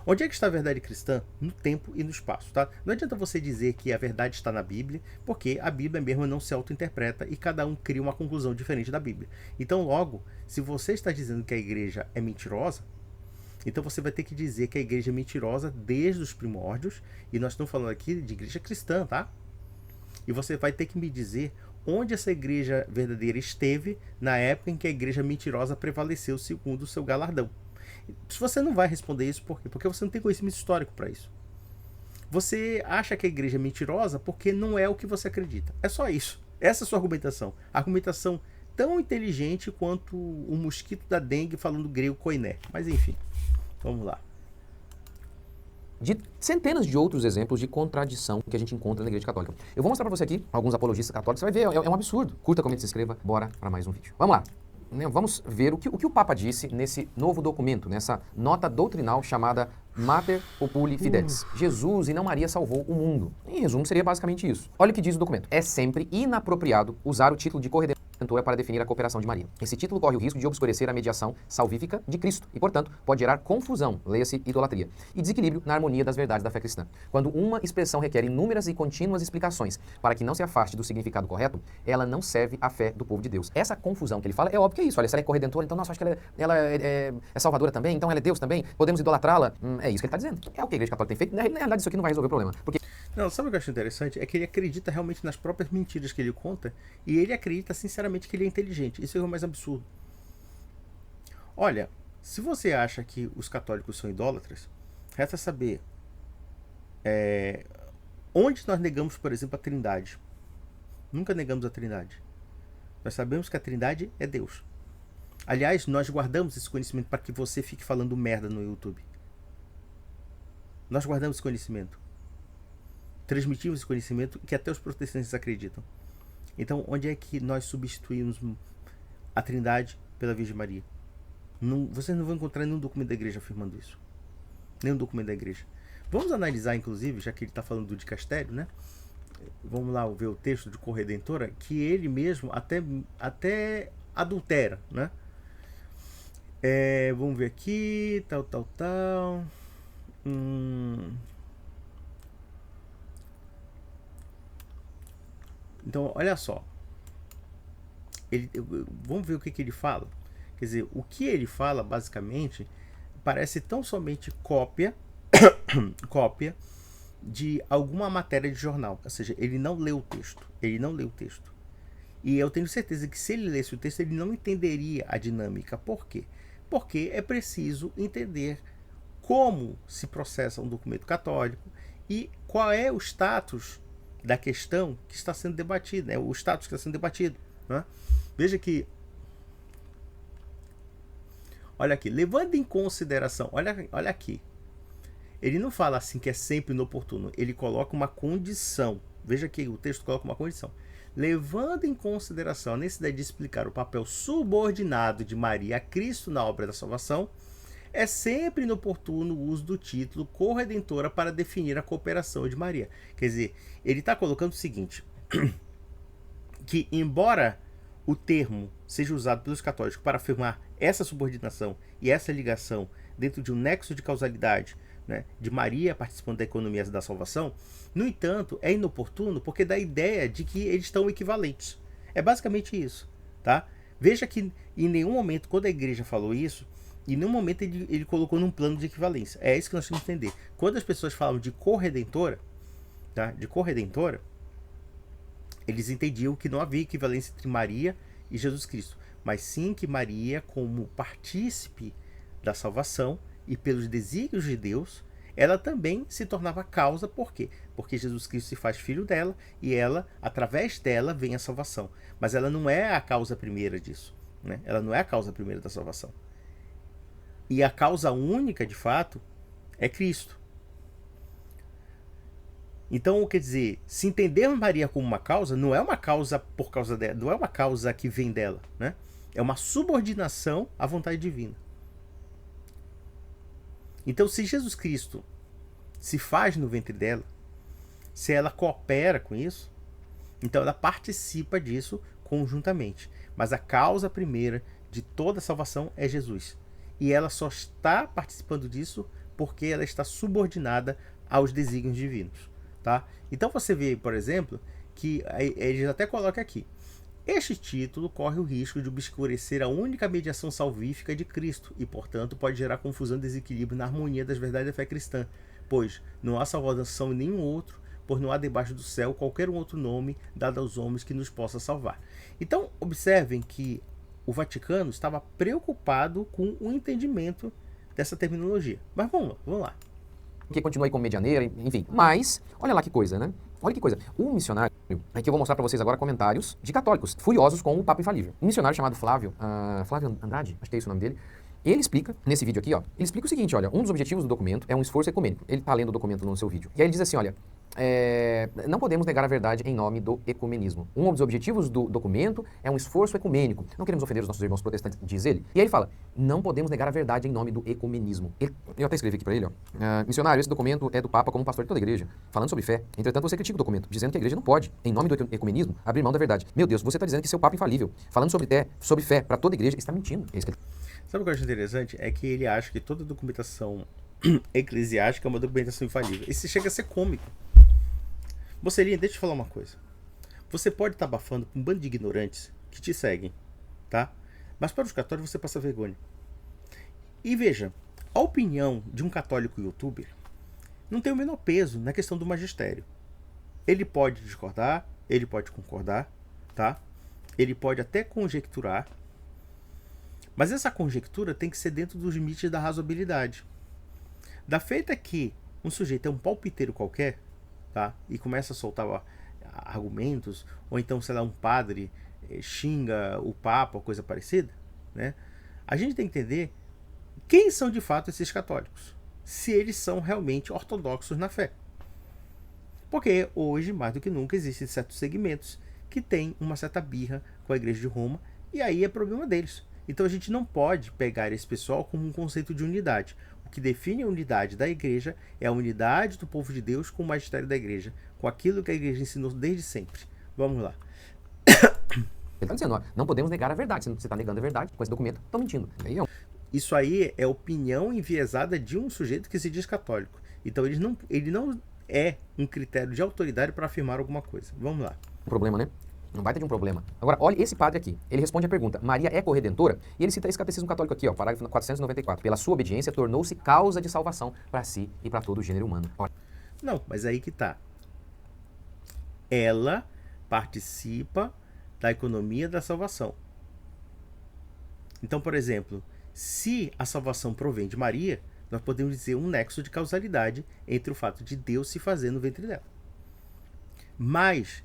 Onde é que está a verdade cristã? No tempo e no espaço, tá? Não adianta você dizer que a verdade está na Bíblia, porque a Bíblia mesmo não se auto-interpreta e cada um cria uma conclusão diferente da Bíblia. Então, logo, se você está dizendo que a igreja é mentirosa, então você vai ter que dizer que a igreja é mentirosa desde os primórdios, e nós estamos falando aqui de igreja cristã, tá? E você vai ter que me dizer onde essa igreja verdadeira esteve na época em que a igreja mentirosa prevaleceu segundo o seu galardão. Se você não vai responder isso, por quê? Porque você não tem conhecimento histórico para isso. Você acha que a igreja é mentirosa porque não é o que você acredita. É só isso. Essa é a sua argumentação. A argumentação tão inteligente quanto o mosquito da dengue falando grego koiné. Mas enfim, vamos lá. De centenas de outros exemplos de contradição que a gente encontra na Igreja Católica. Eu vou mostrar para você aqui alguns apologistas católicos. Você vai ver, é um absurdo. Curta, comente, se inscreva. Bora para mais um vídeo. Vamos lá. Vamos ver o que o Papa disse nesse novo documento, nessa nota doutrinal chamada Mater Populi Fidelis. Jesus e não Maria salvou o mundo. Em resumo, seria basicamente isso. Olha o que diz o documento. É sempre inapropriado usar o título de corredentor Redentora para definir a cooperação de Maria. Esse título corre o risco de obscurecer a mediação salvífica de Cristo e, portanto, pode gerar confusão, leia-se idolatria, e desequilíbrio na harmonia das verdades da fé cristã. Quando uma expressão requer inúmeras e contínuas explicações para que não se afaste do significado correto, ela não serve à fé do povo de Deus. Essa confusão que ele fala é óbvio que é isso. Olha, se ela é corredentora, então, nossa, acho que ela é salvadora também, então ela é Deus também, podemos idolatrá-la. É isso que ele está dizendo. É o que a Igreja Católica tem feito. Na realidade, isso aqui não vai resolver o problema. Porque... Não, sabe o que eu acho interessante? É que ele acredita realmente nas próprias mentiras que ele conta e ele acredita sinceramente que ele é inteligente. Isso é o mais absurdo. Olha, se você acha que os católicos são idólatras, resta saber onde nós negamos, por exemplo, a Trindade. Nunca negamos a Trindade. Nós sabemos que a Trindade é Deus. Aliás, nós guardamos esse conhecimento para que você fique falando merda no YouTube. Nós guardamos esse conhecimento. Transmitimos esse conhecimento que até os protestantes acreditam. Então, onde é que nós substituímos a Trindade pela Virgem Maria? Vocês não vão encontrar nenhum documento da igreja afirmando isso. Nenhum documento da igreja. Vamos analisar, inclusive, já que ele está falando do dicastério, né? Vamos lá ver o texto de Corredentora, que ele mesmo até adultera, né? Vamos ver aqui, tal. Então, olha só. Vamos ver o que ele fala. Quer dizer, o que ele fala, basicamente, parece tão somente cópia de alguma matéria de jornal. Ou seja, ele não leu o texto. E eu tenho certeza que se ele lesse o texto, ele não entenderia a dinâmica. Por quê? Porque é preciso entender como se processa um documento católico e qual é o status da questão que está sendo debatida, né? O status que está sendo debatido, né? Veja que, olha aqui, levando em consideração, olha aqui, ele não fala assim que é sempre inoportuno, ele coloca uma condição. Veja que o texto coloca uma condição. Levando em consideração a necessidade de explicar o papel subordinado de Maria a Cristo na obra da salvação, é sempre inoportuno o uso do título corredentora para definir a cooperação de Maria. Quer dizer, ele está colocando o seguinte, que embora o termo seja usado pelos católicos para afirmar essa subordinação e essa ligação dentro de um nexo de causalidade, né, de Maria participando da economia da salvação, no entanto, é inoportuno porque dá a ideia de que eles estão equivalentes. É basicamente isso, tá? Veja que em nenhum momento, quando a igreja falou isso, em nenhum momento ele colocou num plano de equivalência. É isso que nós temos que entender. Quando as pessoas falam de corredentora, tá? De corredentora, eles entendiam que não havia equivalência entre Maria e Jesus Cristo, mas sim que Maria, como partícipe da salvação e pelos desígnios de Deus, ela também se tornava causa. Por quê? Porque Jesus Cristo se faz filho dela e ela, através dela, vem a salvação. Mas ela não é a causa primeira disso, né? Ela não é a causa primeira da salvação. E a causa única, de fato, é Cristo. Então, quer dizer, se entendermos Maria como uma causa, não é uma causa por causa dela, não é uma causa que vem dela, né? É uma subordinação à vontade divina. Então, se Jesus Cristo se faz no ventre dela, se ela coopera com isso, então ela participa disso conjuntamente. Mas a causa primeira de toda a salvação é Jesus. E ela só está participando disso porque ela está subordinada aos desígnios divinos, tá? Então você vê, por exemplo, que eles até colocam aqui: este título corre o risco de obscurecer a única mediação salvífica de Cristo e, portanto, pode gerar confusão e desequilíbrio na harmonia das verdades da fé cristã, pois não há salvação em nenhum outro, pois não há debaixo do céu qualquer outro nome dado aos homens que nos possa salvar. Então, observem que o Vaticano estava preocupado com o entendimento dessa terminologia. Mas vamos lá. Que continua aí como medianeira, enfim. Mas, olha lá que coisa, né? Olha que coisa. Um missionário, aqui eu vou mostrar para vocês agora comentários de católicos furiosos com o Papa Infalível. Um missionário chamado Flávio Andrade, acho que é esse o nome dele. Ele explica, nesse vídeo aqui, ó, ele explica o seguinte, olha, um dos objetivos do documento é um esforço ecumênico. Ele tá lendo o documento no seu vídeo. E aí ele diz assim, olha, não podemos negar a verdade em nome do ecumenismo. Um dos objetivos do documento é um esforço ecumênico. Não queremos ofender os nossos irmãos protestantes, diz ele. E aí ele fala, não podemos negar a verdade em nome do ecumenismo. Eu até escrevi aqui para ele, ó. Missionário, esse documento é do Papa como pastor de toda a igreja, falando sobre fé. Entretanto, você critica o documento, dizendo que a igreja não pode, em nome do ecumenismo, abrir mão da verdade. Meu Deus, você está dizendo que seu Papa é infalível, falando sobre fé para toda a igreja, está mentindo. Sabe o que eu acho interessante? É que ele acha que toda documentação eclesiástica é uma documentação infalível. Isso chega a ser cômico. Mocelinha, deixa eu te falar uma coisa. Você pode estar abafando com um bando de ignorantes que te seguem, tá? Mas para os católicos você passa vergonha. E veja, a opinião de um católico youtuber não tem o menor peso na questão do magistério. Ele pode discordar, ele pode concordar, tá? Ele pode até conjecturar, mas essa conjectura tem que ser dentro dos limites da razoabilidade. Da feita que um sujeito é um palpiteiro qualquer, tá? E começa a soltar argumentos, ou então, sei lá, um padre xinga o Papa ou coisa parecida, né? A gente tem que entender quem são de fato esses católicos, se eles são realmente ortodoxos na fé. Porque hoje, mais do que nunca, existem certos segmentos que têm uma certa birra com a Igreja de Roma, e aí é problema deles. Então a gente não pode pegar esse pessoal como um conceito de unidade. O que define a unidade da igreja é a unidade do povo de Deus com o magistério da igreja, com aquilo que a igreja ensinou desde sempre. Vamos lá. Ele está dizendo, ó, não podemos negar a verdade. Se você está negando a verdade com esse documento, estão mentindo. Isso aí é opinião enviesada de um sujeito que se diz católico. Então ele não é um critério de autoridade para afirmar alguma coisa. Vamos lá. Um problema, né? Não vai ter de um problema. Agora, olha esse padre aqui. Ele responde a pergunta, Maria é corredentora? E ele cita esse catecismo católico aqui, ó, parágrafo 494. Pela sua obediência, tornou-se causa de salvação para si e para todo o gênero humano. Olha. Não, mas aí que tá. Ela participa da economia da salvação. Então, por exemplo, se a salvação provém de Maria, nós podemos dizer um nexo de causalidade entre o fato de Deus se fazer no ventre dela. Mas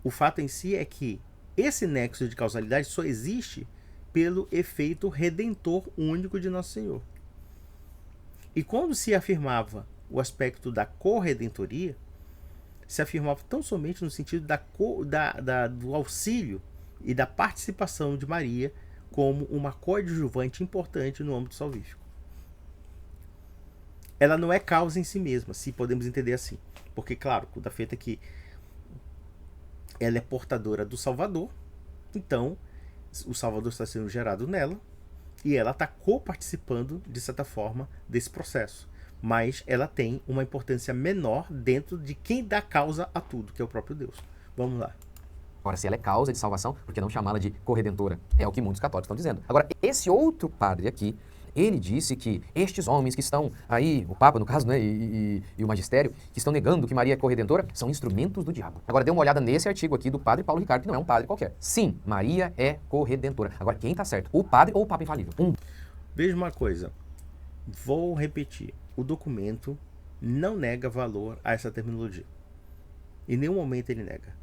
o fato em si é que esse nexo de causalidade só existe pelo efeito redentor único de Nosso Senhor. E quando se afirmava o aspecto da corredentoria, se afirmava tão somente no sentido do auxílio e da participação de Maria como uma coadjuvante importante no âmbito salvífico. Ela não é causa em si mesma, se podemos entender assim. Porque, claro, da feita que ela é portadora do Salvador, então o Salvador está sendo gerado nela e ela está coparticipando, de certa forma, desse processo. Mas ela tem uma importância menor dentro de quem dá causa a tudo, que é o próprio Deus. Vamos lá. Agora, se ela é causa de salvação, por que não chamá-la de corredentora? É o que muitos católicos estão dizendo. Agora, esse outro padre aqui, ele disse que estes homens que estão aí, o Papa no caso, né, e o magistério, que estão negando que Maria é corredentora, são instrumentos do diabo. Agora, dê uma olhada nesse artigo aqui do padre Paulo Ricardo, que não é um padre qualquer. Sim, Maria é corredentora. Agora, quem está certo? O padre ou o Papa infalível? Veja uma coisa. Vou repetir. O documento não nega valor a essa terminologia. Em nenhum momento ele nega.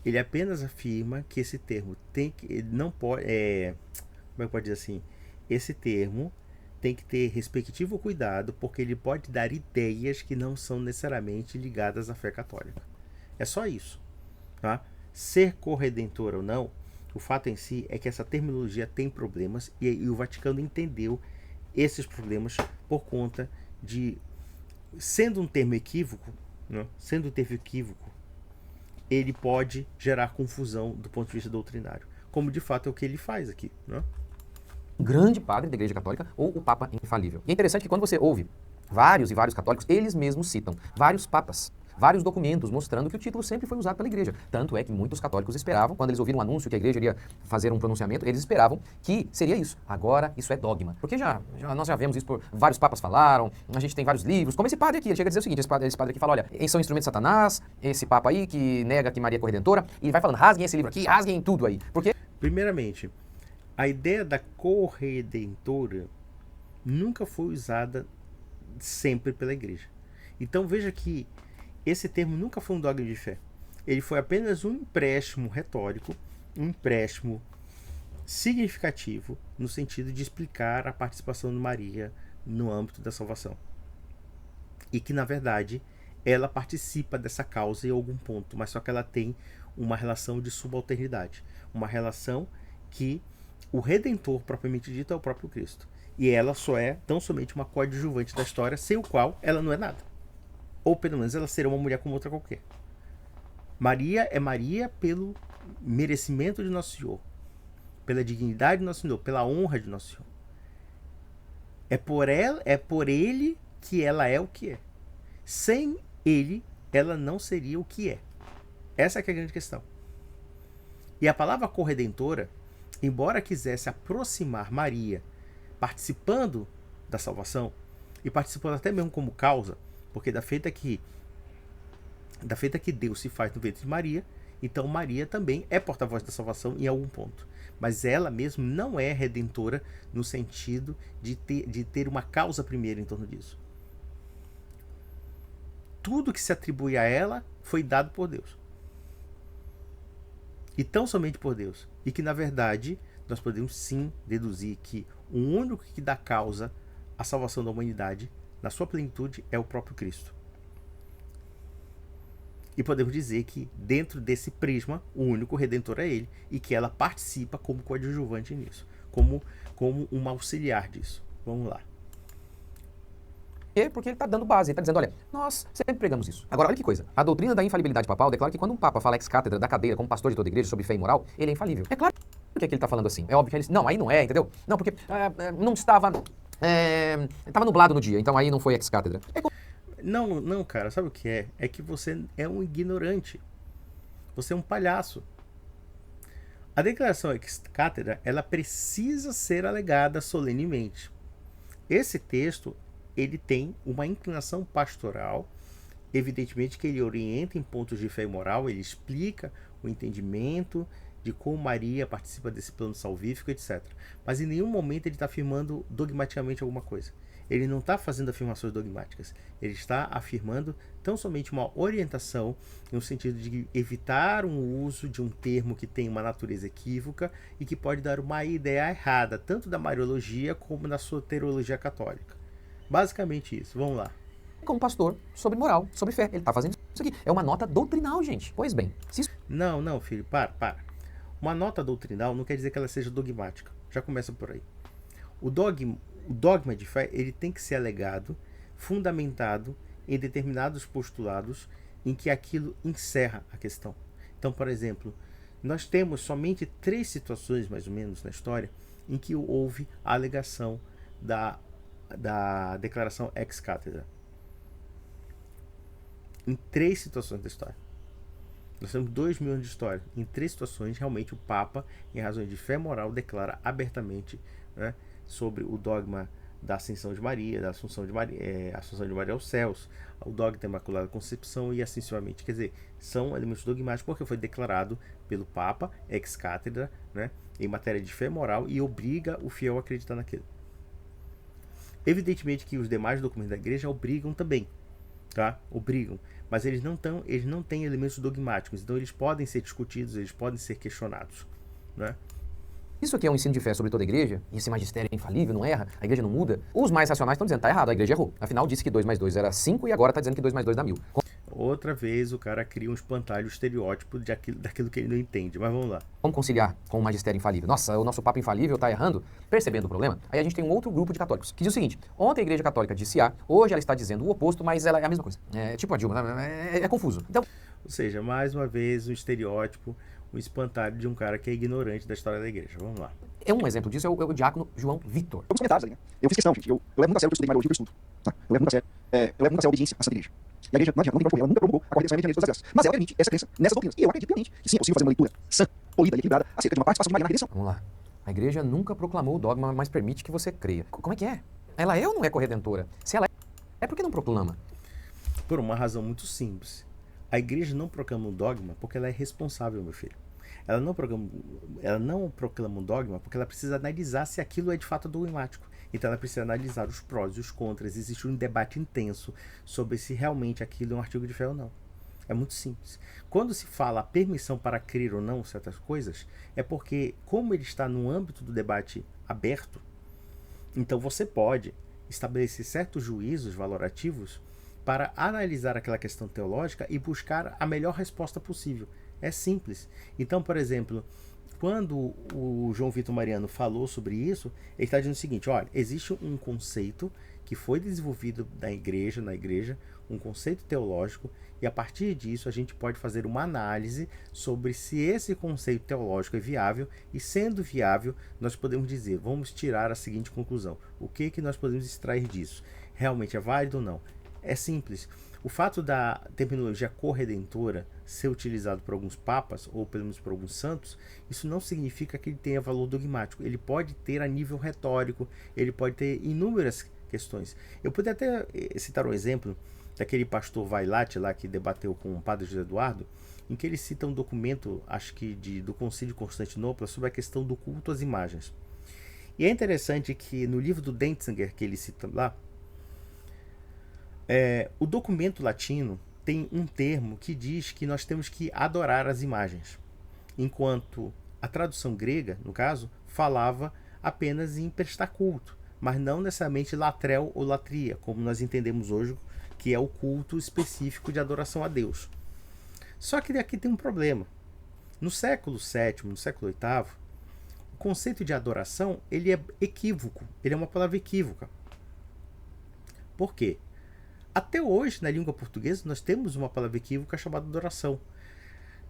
Ele apenas afirma que esse termo tem que... Ele não pode... como é que pode dizer assim? Esse termo tem que ter respectivo cuidado, porque ele pode dar ideias que não são necessariamente ligadas à fé católica. É só isso. Tá? Ser corredentor ou não, o fato em si é que essa terminologia tem problemas e o Vaticano entendeu esses problemas por conta de, sendo um termo equívoco, né? Sendo um termo equívoco, ele pode gerar confusão do ponto de vista doutrinário, como de fato é o que ele faz aqui, né? Grande padre da Igreja Católica ou o Papa infalível. E é interessante que quando você ouve vários e vários católicos, eles mesmos citam vários papas, vários documentos mostrando que o título sempre foi usado pela igreja. Tanto é que muitos católicos esperavam, quando eles ouviram o anúncio que a igreja iria fazer um pronunciamento, eles esperavam que seria isso. Agora, isso é dogma. Porque nós já vemos isso por vários papas falaram, a gente tem vários livros, como esse padre aqui, ele chega a dizer o seguinte, esse padre aqui fala, olha, eles são instrumentos de Satanás, esse papa aí que nega que Maria é corredentora, e vai falando, rasguem esse livro aqui, rasguem tudo aí. Porque, primeiramente, a ideia da corredentora nunca foi usada sempre pela igreja. Então veja que esse termo nunca foi um dogma de fé. Ele foi apenas um empréstimo retórico, um empréstimo significativo no sentido de explicar a participação de Maria no âmbito da salvação. E que, na verdade, ela participa dessa causa em algum ponto, mas só que ela tem uma relação de subalternidade, uma relação que o Redentor, propriamente dito, é o próprio Cristo. E ela só é tão somente uma coadjuvante da história, sem o qual ela não é nada. Ou pelo menos ela seria uma mulher como outra qualquer. Maria é Maria pelo merecimento de Nosso Senhor, pela dignidade de Nosso Senhor, pela honra de Nosso Senhor. É por ele que ela é o que é. Sem ele, ela não seria o que é. Essa é que é a grande questão. E a palavra corredentora, embora quisesse aproximar Maria, participando da salvação, e participando até mesmo como causa, porque da feita que Deus se faz no ventre de Maria, então Maria também é porta-voz da salvação em algum ponto. Mas ela mesmo não é redentora no sentido de ter uma causa primeira em torno disso. Tudo que se atribui a ela foi dado por Deus. E tão somente por Deus. E que, na verdade, nós podemos sim deduzir que o único que dá causa à salvação da humanidade, na sua plenitude, é o próprio Cristo. E podemos dizer que, dentro desse prisma, o único redentor é ele, e que ela participa como coadjuvante nisso, como uma auxiliar disso. Vamos lá. Porque ele está dando base, ele está dizendo, olha, nós sempre pregamos isso. Agora, olha que coisa, a doutrina da infalibilidade papal declara que quando um papa fala ex-cátedra da cadeira como pastor de toda a igreja sobre fé e moral, ele é infalível. É claro que ele está falando assim, é óbvio que ele... Não, aí não é, entendeu? Não, porque não estava... estava nublado no dia, então aí não foi ex-cátedra. Não, cara, sabe o que é? É que você é um ignorante. Você é um palhaço. A declaração ex-cátedra, ela precisa ser alegada solenemente. Esse texto, ele tem uma inclinação pastoral, evidentemente que ele orienta em pontos de fé e moral, ele explica o entendimento de como Maria participa desse plano salvífico, etc. Mas em nenhum momento ele está afirmando dogmaticamente alguma coisa. Ele não está fazendo afirmações dogmáticas. Ele está afirmando tão somente uma orientação no sentido de evitar um uso de um termo que tem uma natureza equívoca e que pode dar uma ideia errada, tanto da Mariologia como da soterologia católica. Basicamente isso. Vamos lá. Como pastor, sobre moral, sobre fé. Ele está fazendo isso aqui. É uma nota doutrinal, gente. Pois bem. Não, filho. Para. Uma nota doutrinal não quer dizer que ela seja dogmática. Já começa por aí. O dogma de fé, ele tem que ser alegado, fundamentado em determinados postulados em que aquilo encerra a questão. Então, por exemplo, nós temos somente 3 situações, mais ou menos, na história, em que houve a alegação da declaração ex-cátedra. Em 3 situações da história. Nós temos 2.000 anos de história. Em 3 situações, realmente, o Papa, em razões de fé moral, declara abertamente, né, sobre o dogma da ascensão de Maria, da assunção de Maria aos céus, o dogma da Imaculada Concepção e assim sucessivamente. Quer dizer, são elementos dogmáticos porque foi declarado pelo Papa, ex-cátedra, né, em matéria de fé moral e obriga o fiel a acreditar naquilo. Evidentemente que os demais documentos da igreja obrigam também, tá? Obrigam, mas eles não têm elementos dogmáticos, então eles podem ser discutidos, eles podem ser questionados, né? Isso aqui é um ensino de fé sobre toda a igreja, e esse magistério é infalível, não erra, a igreja não muda. Os mais racionais estão dizendo, tá errado, a igreja errou. Afinal, disse que 2 mais 2 era 5 e agora está dizendo que 2 mais 2 dá 1000. Outra vez o cara cria um espantalho estereótipo daquilo que ele não entende, mas vamos lá. Como conciliar com o magistério infalível? Nossa, o nosso Papa infalível está errando? Percebendo o problema? Aí a gente tem um outro grupo de católicos que diz o seguinte, ontem a igreja católica disse A, hoje ela está dizendo o oposto, mas ela é a mesma coisa. É tipo a Dilma, é confuso. Então, ou seja, mais uma vez um estereótipo, um espantalho de um cara que é ignorante da história da igreja. Vamos lá. Um exemplo disso é o diácono João Vitor. Alguns comentários ali, né? Eu fiz questão, gente. Eu levo muito a sério o que eu estudei Mariologia, eu estudo. Tá? Eu levo muito a sério a obediência à Santa Igreja. E a igreja, não adianta, não tem pra ela nunca promulgou a correção e a todas as graças. Mas ela permite essa crença nessas doutrinas. E eu acredito piamente que sim, é possível fazer uma leitura sã, polida e equilibrada acerca de uma participação de Maria na redenção. Vamos lá. A igreja nunca proclamou o dogma, mas permite que você creia. Como é que é? Ela é ou não é corredentora? Se ela é, por que não proclama? Por uma razão muito simples. A igreja não proclama um dogma porque ela é responsável, meu filho. Ela não proclama um dogma porque ela precisa analisar se aquilo é de fato dogmático. Então ela precisa analisar os prós e os contras. Existe um debate intenso sobre se realmente aquilo é um artigo de fé ou não. É muito simples. Quando se fala a permissão para crer ou não certas coisas, é porque, como ele está no âmbito do debate aberto, então você pode estabelecer certos juízos valorativos para analisar aquela questão teológica e buscar a melhor resposta possível. É simples. Então, por exemplo, quando o João Vitor Mariano falou sobre isso, ele está dizendo o seguinte: olha, existe um conceito que foi desenvolvido na igreja, um conceito teológico, e a partir disso a gente pode fazer uma análise sobre se esse conceito teológico é viável, e sendo viável, nós podemos dizer, vamos tirar a seguinte conclusão: o que nós podemos extrair disso? Realmente é válido ou não? É simples. O fato da terminologia corredentora ser utilizado por alguns papas, ou pelo menos por alguns santos, isso não significa que ele tenha valor dogmático. Ele pode ter a nível retórico, ele pode ter inúmeras questões. Eu poderia até citar um exemplo daquele pastor Vailate lá que debateu com o padre José Eduardo, em que ele cita um documento, acho que do Concílio de Constantinopla, sobre a questão do culto às imagens. E é interessante que no livro do Dentzinger, que ele cita lá, o documento latino tem um termo que diz que nós temos que adorar as imagens, enquanto a tradução grega, no caso, falava apenas em prestar culto, mas não necessariamente latrel ou latria, como nós entendemos hoje, que é o culto específico de adoração a Deus. Só que aqui tem um problema. No século VII, no século VIII, o conceito de adoração ele é equívoco, ele é uma palavra equívoca. Por quê? Até hoje, na língua portuguesa, nós temos uma palavra equívoca chamada adoração.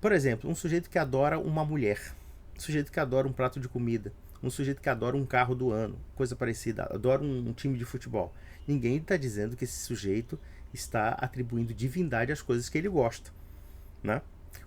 Por exemplo, um sujeito que adora uma mulher, um sujeito que adora um prato de comida, um sujeito que adora um carro do ano, coisa parecida, adora um time de futebol. Ninguém está dizendo que esse sujeito está atribuindo divindade às coisas que ele gosta, né?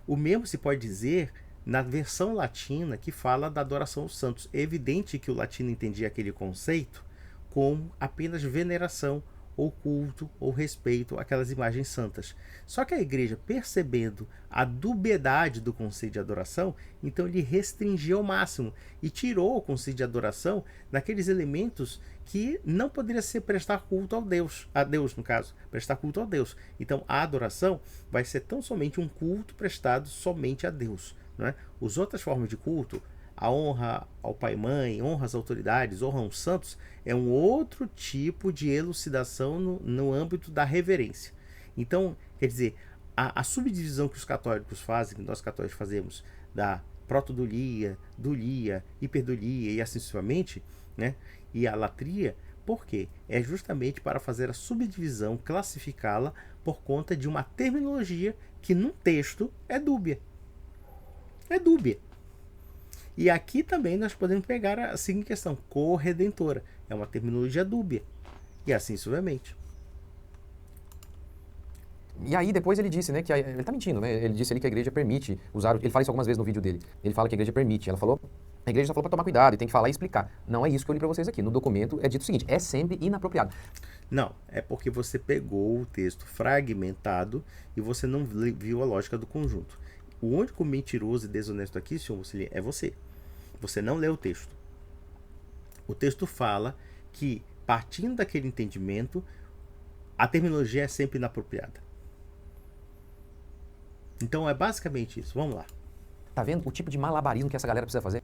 O mesmo se pode dizer na versão latina que fala da adoração aos santos. É evidente que o latino entendia aquele conceito como apenas veneração, ou culto, ou respeito àquelas imagens santas. Só que a igreja, percebendo a dubiedade do conceito de adoração, então ele restringiu ao máximo e tirou o conceito de adoração naqueles elementos que não poderia ser prestar culto ao Deus, a Deus no caso, prestar culto a Deus. Então a adoração vai ser tão somente um culto prestado somente a Deus, não é? As outras formas de culto, a honra ao pai e mãe, honra às autoridades, honra aos santos, é um outro tipo de elucidação no âmbito da reverência. Então, quer dizer, a subdivisão que os católicos fazem, que nós católicos fazemos, da protodulia, dulia, hiperdulia e assim sucessivamente, né, e a latria, por quê? É justamente para fazer a subdivisão, classificá-la por conta de uma terminologia que num texto é dúbia. É dúbia. E aqui também nós podemos pegar a seguinte questão: corredentora. É uma terminologia dúbia. E assim sucessivamente. E aí depois ele disse, né, que ele tá mentindo, né? Ele disse ali que a igreja permite usar, ele fala isso algumas vezes no vídeo dele. Ele fala que a igreja permite. A igreja só falou para tomar cuidado e tem que falar e explicar. Não é isso que eu li para vocês aqui. No documento é dito o seguinte: é sempre inapropriado. Não, é porque você pegou o texto fragmentado e você não viu a lógica do conjunto. O único mentiroso e desonesto aqui, senhor Mussolini, é você. Você não leu o texto. O texto fala que, partindo daquele entendimento, a terminologia é sempre inapropriada. Então é basicamente isso. Vamos lá. Tá vendo o tipo de malabarismo que essa galera precisa fazer?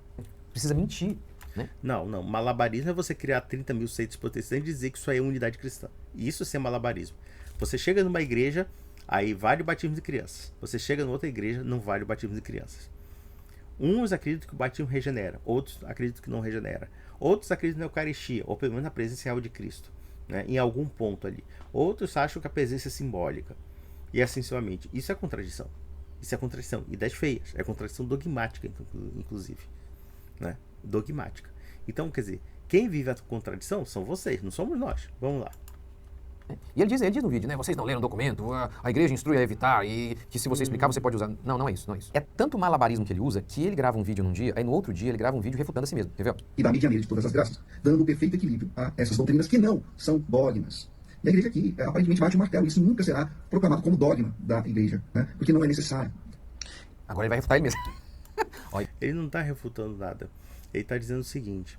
Precisa mentir, né? Não. Malabarismo é você criar 30 mil seitas protestantes e dizer que isso aí é unidade cristã. Isso é malabarismo. Você chega numa igreja, aí vale o batismo de crianças. Você chega em outra igreja, não vale o batismo de crianças. Uns acreditam que o batismo regenera, outros acreditam que não regenera. Outros acreditam na Eucaristia, ou pelo menos na presença real de Cristo, né, em algum ponto ali. Outros acham que a presença é simbólica. E assim sucessivamente. Isso é contradição. Isso é contradição. E das feias. É contradição dogmática, inclusive. Né? Dogmática. Então, quer dizer, quem vive a contradição são vocês, não somos nós. Vamos lá. E ele diz no vídeo, né? Vocês não leram o documento, a igreja instrui a evitar e que se você explicar você pode usar. Não é isso, não é isso. É tanto malabarismo que ele usa que ele grava um vídeo num dia, aí no outro dia ele grava um vídeo refutando a si mesmo, entendeu? E da medianeira de todas as graças, dando o perfeito equilíbrio a essas doutrinas que não são dogmas. E a igreja aqui, aparentemente, bate o martelo. Isso nunca será proclamado como dogma da igreja, né? Porque não é necessário. Agora ele vai refutar ele mesmo. Ele não está refutando nada. Ele está dizendo o seguinte: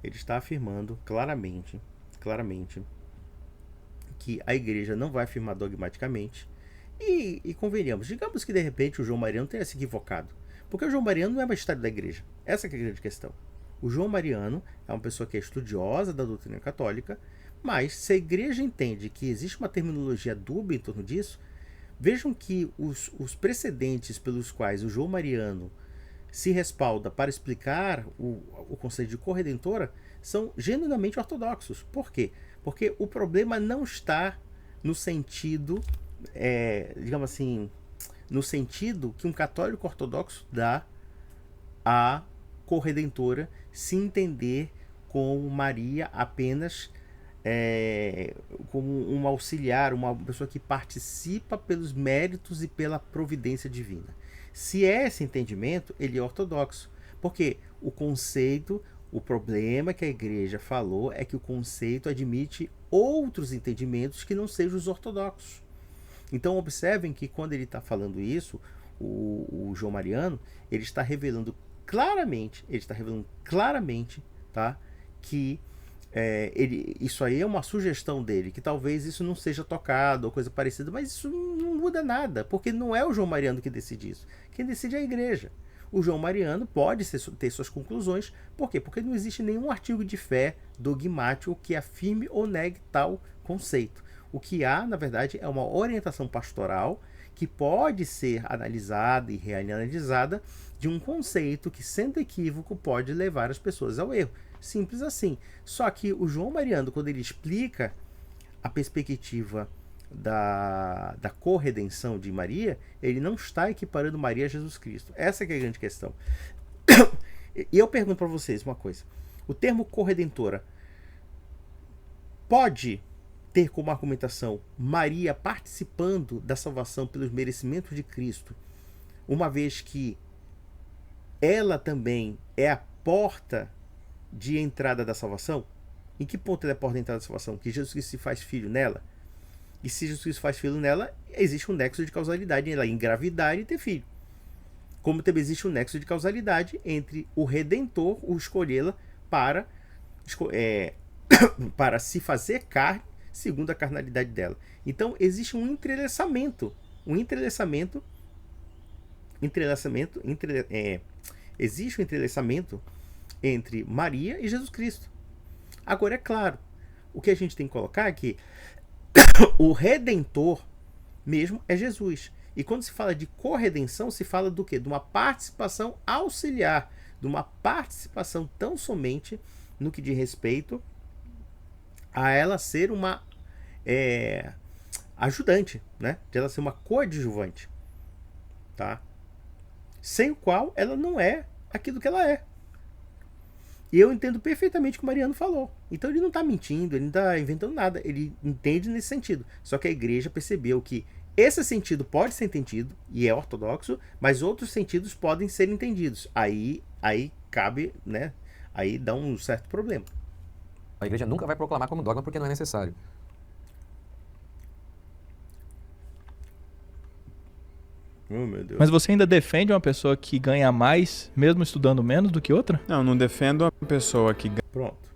ele está afirmando claramente, que a igreja não vai afirmar dogmaticamente. E convenhamos, digamos que de repente o João Mariano tenha se equivocado. Porque o João Mariano não é magistrado da igreja. Essa que é a grande questão. O João Mariano é uma pessoa que é estudiosa da doutrina católica, Mas se a igreja entende que existe uma terminologia dúbia em torno disso, vejam que os precedentes pelos quais o João Mariano se respalda para explicar o conceito de corredentora são genuinamente ortodoxos. Por quê? Porque o problema não está no sentido, digamos assim, no sentido que um católico ortodoxo dá à corredentora se entender como Maria apenas como um auxiliar, uma pessoa que participa pelos méritos e pela providência divina. Se é esse entendimento, ele é ortodoxo. Porque o conceito, o problema que a igreja falou é que o conceito admite outros entendimentos que não sejam os ortodoxos. Então observem que quando ele está falando isso, o João Mariano, ele está revelando claramente, tá, que isso aí é uma sugestão dele, que talvez isso não seja tocado ou coisa parecida, mas isso não muda nada, porque não é o João Mariano que decide isso. Quem decide é a igreja. O João Mariano pode ter suas conclusões. Por quê? Porque não existe nenhum artigo de fé dogmático que afirme ou negue tal conceito. O que há, na verdade, é uma orientação pastoral que pode ser analisada e reanalisada de um conceito que, sendo equívoco, pode levar as pessoas ao erro. Simples assim. Só que o João Mariano, quando ele explica a perspectiva da corredenção de Maria, ele não está equiparando Maria a Jesus Cristo. Essa que é a grande questão. E eu pergunto para vocês uma coisa. O termo corredentora pode ter como argumentação Maria participando da salvação pelos merecimentos de Cristo, uma vez que ela também é a porta de entrada da salvação? Em que ponto ela é a porta de entrada da salvação? Que Jesus Cristo se faz filho nela? E se Jesus Cristo faz filho nela, existe um nexo de causalidade em ela engravidar e ter filho. Como também existe um nexo de causalidade entre o Redentor, o escolhê-la para se fazer carne segundo a carnalidade dela. Então existe um entrelaçamento. Existe um entrelaçamento entre Maria e Jesus Cristo. Agora, é claro, o que a gente tem que colocar é que o Redentor mesmo é Jesus. E quando se fala de corredenção, se fala do quê? De uma participação auxiliar, de uma participação tão somente no que diz respeito a ela ser uma ajudante, né? De ela ser uma coadjuvante, tá? Sem o qual ela não é aquilo que ela é. E eu entendo perfeitamente o que o Mariano falou. Então ele não está mentindo, ele não está inventando nada. Ele entende nesse sentido. Só que a igreja percebeu que esse sentido pode ser entendido, e é ortodoxo, mas outros sentidos podem ser entendidos. Aí cabe, né? Aí dá um certo problema. A igreja nunca vai proclamar como dogma porque não é necessário. Oh, meu Deus. Mas você ainda defende uma pessoa que ganha mais, mesmo estudando menos do que outra? Não defendo uma pessoa que ganha. Pronto.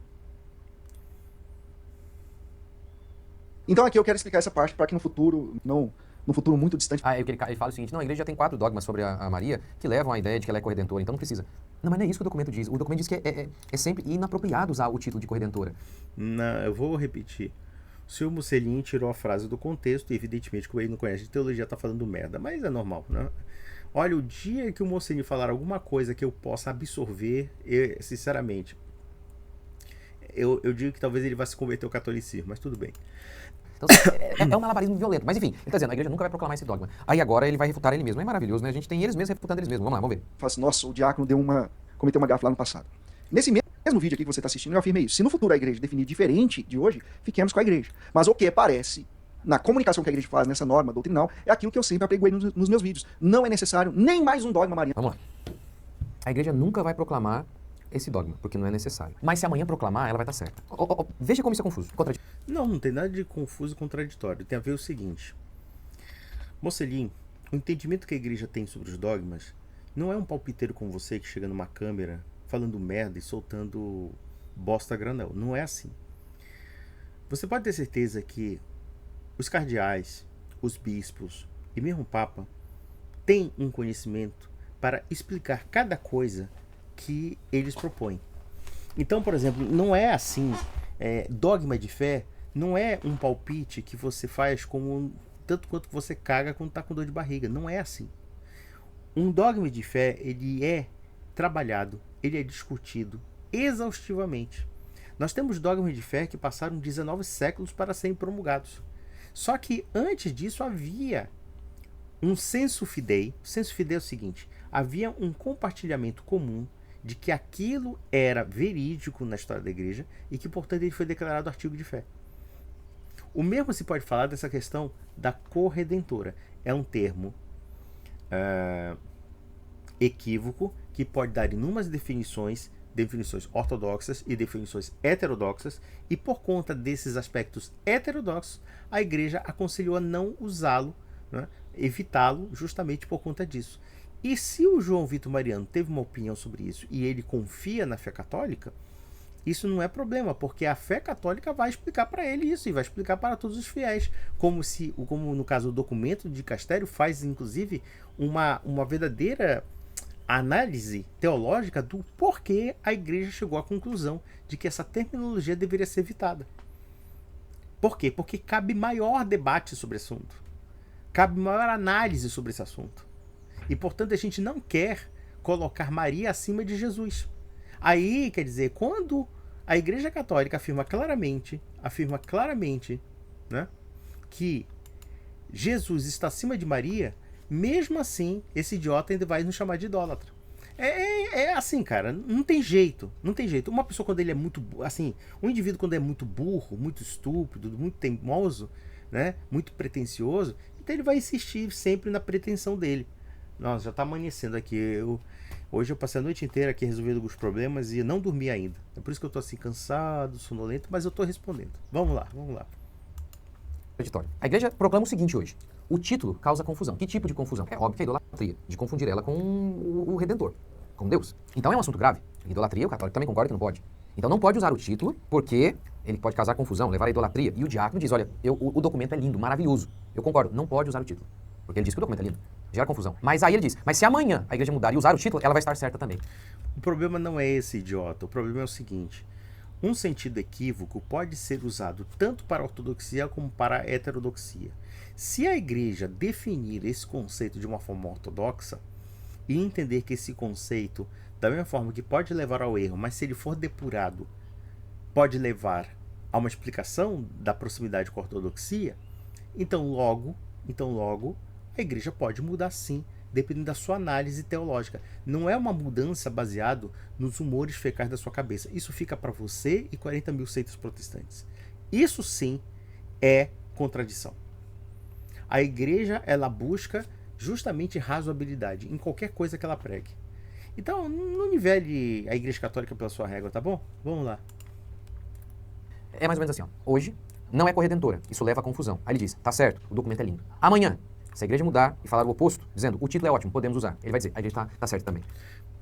Então aqui eu quero explicar essa parte para que no futuro muito distante... Ele fala o seguinte: não, a igreja já tem 4 dogmas sobre a Maria que levam à ideia de que ela é corredentora, então não precisa. Não, mas não é isso que o documento diz. O documento diz que é sempre inapropriado usar o título de corredentora. Não, eu vou repetir. O senhor Mussolini tirou a frase do contexto e evidentemente, como ele não conhece de teologia, está falando merda, mas é normal, né? Olha, o dia que o Mussolini falar alguma coisa que eu possa absorver, sinceramente, eu digo que talvez ele vá se converter ao catolicismo, mas tudo bem. Então, é um malabarismo violento. Mas enfim, ele está dizendo, a igreja nunca vai proclamar esse dogma. Aí agora ele vai refutar ele mesmo. É maravilhoso, né? A gente tem eles mesmos refutando eles mesmos. Vamos lá, vamos ver. Fala assim, nossa, o diácono cometeu uma gafe lá no passado. Nesse mesmo vídeo aqui que você está assistindo, eu afirmei isso. Se no futuro a igreja definir diferente de hoje, fiquemos com a igreja. Mas o que aparece na comunicação que a igreja faz nessa norma doutrinal é aquilo que eu sempre apregoei nos meus vídeos. Não é necessário nem mais um dogma mariano. Vamos lá. A igreja nunca vai proclamar esse dogma, porque não é necessário. Mas se amanhã proclamar, ela vai estar certa. Veja como isso é confuso. Não tem nada de confuso e contraditório. Tem a ver o seguinte. Mocelin, o entendimento que a igreja tem sobre os dogmas não é um palpiteiro como você que chega numa câmera falando merda e soltando bosta granel. Não é assim. Você pode ter certeza que os cardeais, os bispos e mesmo o Papa têm um conhecimento para explicar cada coisa que eles propõem. Então, por exemplo, não é assim, dogma de fé Não é um palpite que você faz como tanto quanto você caga quando está com dor de barriga. Não é assim. Um dogma de fé, ele é trabalhado, ele é discutido exaustivamente. Nós temos dogmas de fé que passaram 19 séculos para serem promulgados. Só que antes disso havia um sensu fidei. O sensu fidei é o seguinte: havia um compartilhamento comum de que aquilo era verídico na história da igreja e que, portanto, ele foi declarado artigo de fé. O mesmo se pode falar dessa questão da corredentora. É um termo equívoco que pode dar inúmeras definições ortodoxas e definições heterodoxas, e por conta desses aspectos heterodoxos, a igreja aconselhou a não usá-lo, né, evitá-lo justamente por conta disso. E se o João Vitor Mariano teve uma opinião sobre isso e ele confia na fé católica, isso não é problema, porque a fé católica vai explicar para ele isso e vai explicar para todos os fiéis, como no caso o documento de dicastério faz inclusive uma verdadeira análise teológica do porquê a igreja chegou à conclusão de que essa terminologia deveria ser evitada. Por quê? Porque cabe maior debate sobre esse assunto, cabe maior análise sobre esse assunto. E, portanto, a gente não quer colocar Maria acima de Jesus. Aí, quer dizer, quando a Igreja Católica afirma claramente, né, que Jesus está acima de Maria, mesmo assim, esse idiota ainda vai nos chamar de idólatra. É assim, cara, não tem jeito. Uma pessoa, quando ele é muito, assim, um indivíduo quando é muito burro, muito estúpido, muito teimoso, né, muito pretensioso, então ele vai insistir sempre na pretensão dele. Nossa, já tá amanhecendo aqui. Hoje eu passei a noite inteira aqui resolvendo alguns problemas e não dormi ainda. É por isso que eu tô assim cansado, sonolento, mas eu tô respondendo. Vamos lá. A igreja proclama o seguinte hoje: o título causa confusão. Que tipo de confusão? É óbvio que é a idolatria, de confundir ela com o Redentor, com Deus. Então é um assunto grave. Idolatria, o católico também concorda que não pode. Então não pode usar o título, porque ele pode causar confusão, levar à idolatria. E o diácono diz: olha, o documento é lindo, maravilhoso. Eu concordo, não pode usar o título. Porque ele diz que o documento é lindo. Gera confusão. Mas aí ele diz: mas se amanhã a igreja mudar e usar o título, ela vai estar certa também. O problema não é esse, idiota. O problema é o seguinte: um sentido equívoco pode ser usado tanto para a ortodoxia como para a heterodoxia. Se a igreja definir esse conceito de uma forma ortodoxa e entender que esse conceito, da mesma forma que pode levar ao erro, mas se ele for depurado, pode levar a uma explicação da proximidade com a ortodoxia, então logo, a igreja pode mudar sim, dependendo da sua análise teológica. Não é uma mudança baseada nos humores fecais da sua cabeça. Isso fica para você e 40 mil seitas protestantes. Isso sim é contradição. A igreja, ela busca justamente razoabilidade em qualquer coisa que ela pregue. Então, não nivele a igreja católica pela sua régua, tá bom? Vamos lá. É mais ou menos assim, ó. Hoje não é corredentora. Isso leva a confusão. Aí ele diz: tá certo, o documento é lindo. Amanhã, se a igreja mudar e falar o oposto, dizendo: o título é ótimo, podemos usar, ele vai dizer: a igreja tá certo também.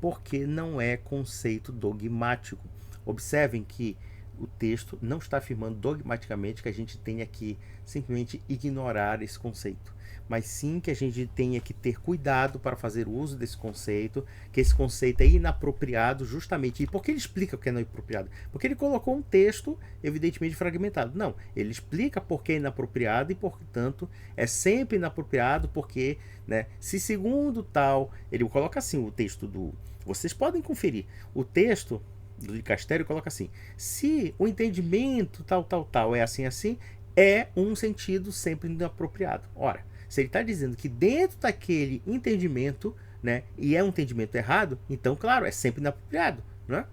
Porque não é conceito dogmático. Observem que o texto não está afirmando dogmaticamente que a gente tenha que simplesmente ignorar esse conceito, mas sim que a gente tenha que ter cuidado para fazer uso desse conceito, que esse conceito é inapropriado justamente. E por que ele explica o que é inapropriado? Porque ele colocou um texto evidentemente fragmentado. Não, ele explica por que é inapropriado e, portanto, é sempre inapropriado porque, né, se segundo tal, ele coloca assim o texto do... Vocês podem conferir. O texto do dicastério coloca assim: se o entendimento tal é assim, é um sentido sempre inapropriado. Ora, se ele está dizendo que dentro daquele entendimento, né, e é um entendimento errado, então, claro, é sempre inapropriado, né?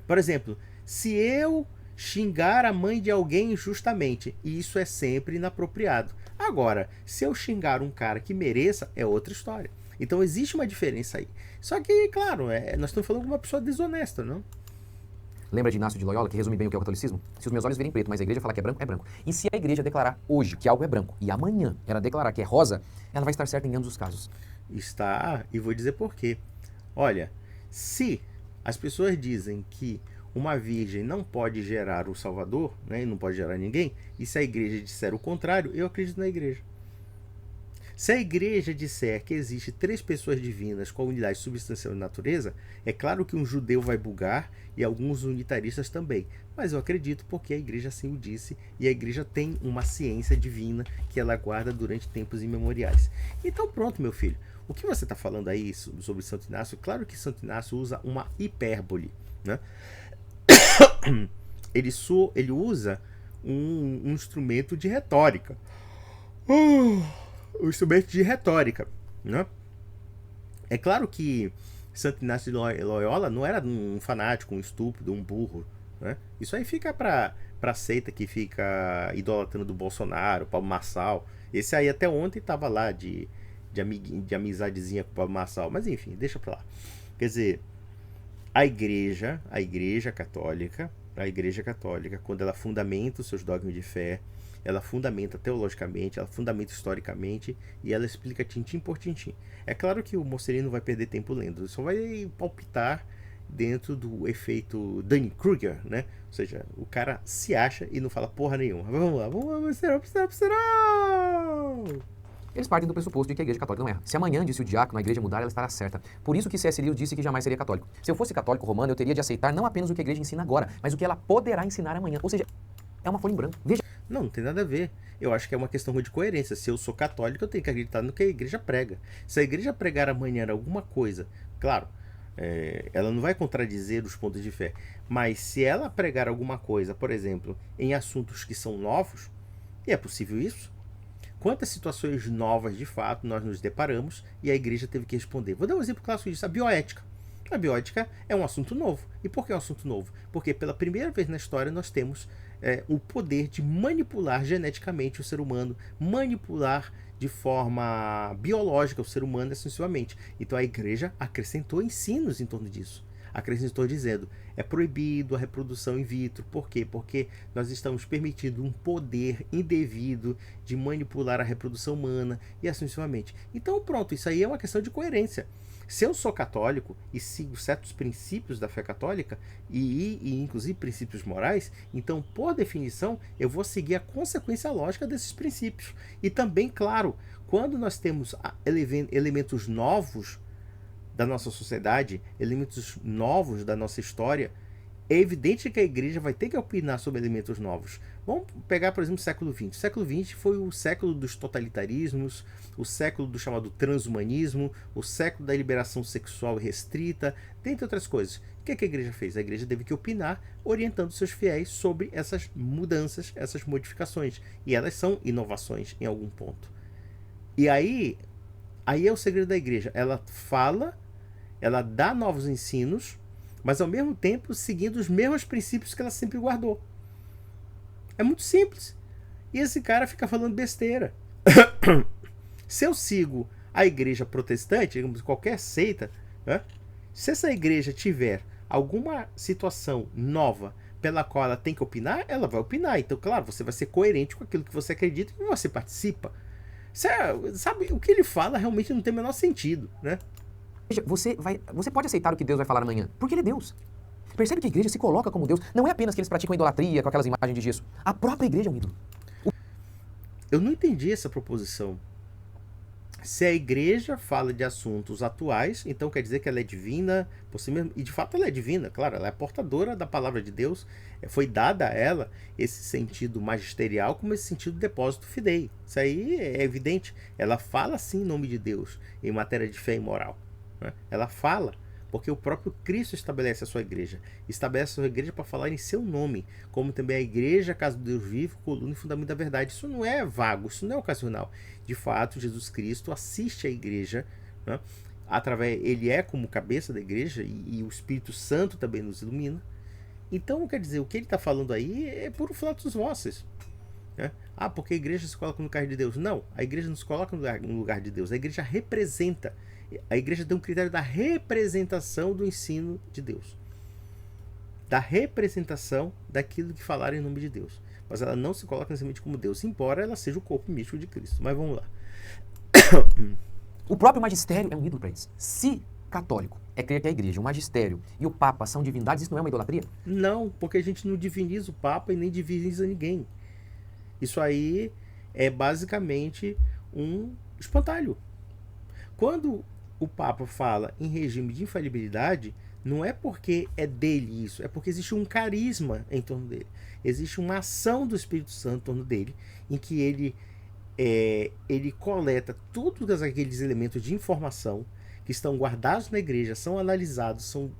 Por exemplo, se eu xingar a mãe de alguém injustamente, isso é sempre inapropriado. Agora, se eu xingar um cara que mereça, é outra história. Então existe uma diferença aí. Só que, claro, nós estamos falando de uma pessoa desonesta, não? Lembra de Inácio de Loyola, que resume bem o que é o catolicismo? Se os meus olhos virem preto, mas a igreja falar que é branco, é branco. E se a igreja declarar hoje que algo é branco, e amanhã ela declarar que é rosa, ela vai estar certa em ambos os casos. Está, e vou dizer por quê. Olha, se as pessoas dizem que uma virgem não pode gerar o Salvador, né, e não pode gerar ninguém, e se a igreja disser o contrário, eu acredito na igreja. Se a igreja disser que existe 3 pessoas divinas com a unidade substancial e natureza, é claro que um judeu vai bugar e alguns unitaristas também. Mas eu acredito porque a igreja assim o disse e a igreja tem uma ciência divina que ela guarda durante tempos imemoriais. Então pronto, meu filho. O que você está falando aí sobre Santo Inácio? Claro que Santo Inácio usa uma hipérbole, né? Ele usa um instrumento de retórica. O instrumento de retórica, né? É claro que Santo Inácio de Loyola não era um fanático, um estúpido, um burro, né? Isso aí fica pra seita que fica idolatrando do Bolsonaro, Pablo Marçal. Esse aí até ontem tava lá de amizadezinha com o Pablo Marçal, mas enfim, deixa pra lá. Quer dizer, a igreja católica, quando ela fundamenta os seus dogmas de fé, ela fundamenta teologicamente, ela fundamenta historicamente e ela explica tintim por tintim. É claro que o Mocelin não vai perder tempo lendo, só vai palpitar dentro do efeito Dunning-Kruger, né? Ou seja, o cara se acha e não fala porra nenhuma. Vamos lá, vamos lá. Eles partem do pressuposto de que a igreja católica não erra. Se amanhã, disse o diácono, a igreja mudar, ela estará certa. Por isso que C.S. Lewis disse que jamais seria católico. Se eu fosse católico romano, eu teria de aceitar não apenas o que a igreja ensina agora, mas o que ela poderá ensinar amanhã. Ou seja, é uma folha em branco. Veja. Não tem nada a ver. Eu acho que é uma questão de coerência. Se eu sou católico, eu tenho que acreditar no que a igreja prega. Se a igreja pregar amanhã alguma coisa, claro, ela não vai contradizer os pontos de fé, mas se ela pregar alguma coisa, por exemplo, em assuntos que são novos, e é possível isso, quantas situações novas de fato nós nos deparamos e a igreja teve que responder. Vou dar um exemplo clássico disso, a bioética. A bioética é um assunto novo. E por que é um assunto novo? Porque pela primeira vez na história nós temos o poder de manipular geneticamente o ser humano, manipular de forma biológica o ser humano excessivamente. Então a igreja acrescentou ensinos em torno disso. Acrescentou dizendo, é proibido a reprodução in vitro. Por quê? Porque nós estamos permitindo um poder indevido de manipular a reprodução humana e assim sucessivamente. Então pronto, isso aí é uma questão de coerência. Se eu sou católico e sigo certos princípios da fé católica e inclusive princípios morais, então, por definição, eu vou seguir a consequência lógica desses princípios. E também, claro, quando nós temos elementos novos da nossa sociedade, elementos novos da nossa história, é evidente que a igreja vai ter que opinar sobre elementos novos. Vamos pegar, por exemplo, o século XX. O século XX foi o século dos totalitarismos, o século do chamado transhumanismo, o século da liberação sexual restrita, dentre outras coisas. O que a igreja fez? A igreja teve que opinar, orientando seus fiéis sobre essas mudanças, essas modificações. E elas são inovações em algum ponto. E aí é o segredo da igreja. Ela fala, ela dá novos ensinos, mas ao mesmo tempo seguindo os mesmos princípios que ela sempre guardou. É muito simples. E esse cara fica falando besteira. Se eu sigo a igreja protestante, digamos, qualquer seita, né? Se essa igreja tiver alguma situação nova pela qual ela tem que opinar, ela vai opinar. Então, claro, você vai ser coerente com aquilo que você acredita e você participa. Sabe, o que ele fala realmente não tem o menor sentido, né? Veja, você pode aceitar o que Deus vai falar amanhã, porque ele é Deus. Percebe que a igreja se coloca como Deus. Não é apenas que eles praticam idolatria com aquelas imagens de gesso. A própria igreja é um ídolo. Eu não entendi essa proposição. Se a igreja fala de assuntos atuais, então quer dizer que ela é divina por si mesma. E de fato ela é divina, claro, ela é portadora da palavra de Deus. Foi dada a ela esse sentido magisterial como esse sentido de depósito fidei. Isso aí é evidente. Ela fala sim em nome de Deus, em matéria de fé e moral. Né? Ela fala, porque o próprio Cristo estabelece a sua igreja. Estabelece a sua igreja para falar em seu nome, como também a igreja, casa do Deus vivo, coluna e fundamento da verdade. Isso não é vago, isso não é ocasional. De fato, Jesus Cristo assiste a igreja, né? Ele é como cabeça da igreja e o Espírito Santo também nos ilumina. Então, quer dizer, o que ele está falando aí é puro flatus vocis. Né? Porque a igreja se coloca no lugar de Deus. Não, a igreja não se coloca no lugar de Deus. A igreja representa. A igreja tem um critério da representação do ensino de Deus. Da representação daquilo que falaram em nome de Deus. Mas ela não se coloca necessariamente como Deus, embora ela seja o corpo místico de Cristo. Mas vamos lá. O próprio magistério é um ídolo para eles. Se católico é crer que a igreja, o magistério e o papa são divindades, isso não é uma idolatria? Não, porque a gente não diviniza o papa e nem diviniza ninguém. Isso aí é basicamente um espantalho. Quando o Papa fala em regime de infalibilidade, não é porque é dele isso, é porque existe um carisma em torno dele. Existe uma ação do Espírito Santo em torno dele, em que ele coleta todos aqueles elementos de informação que estão guardados na igreja, são analisados, são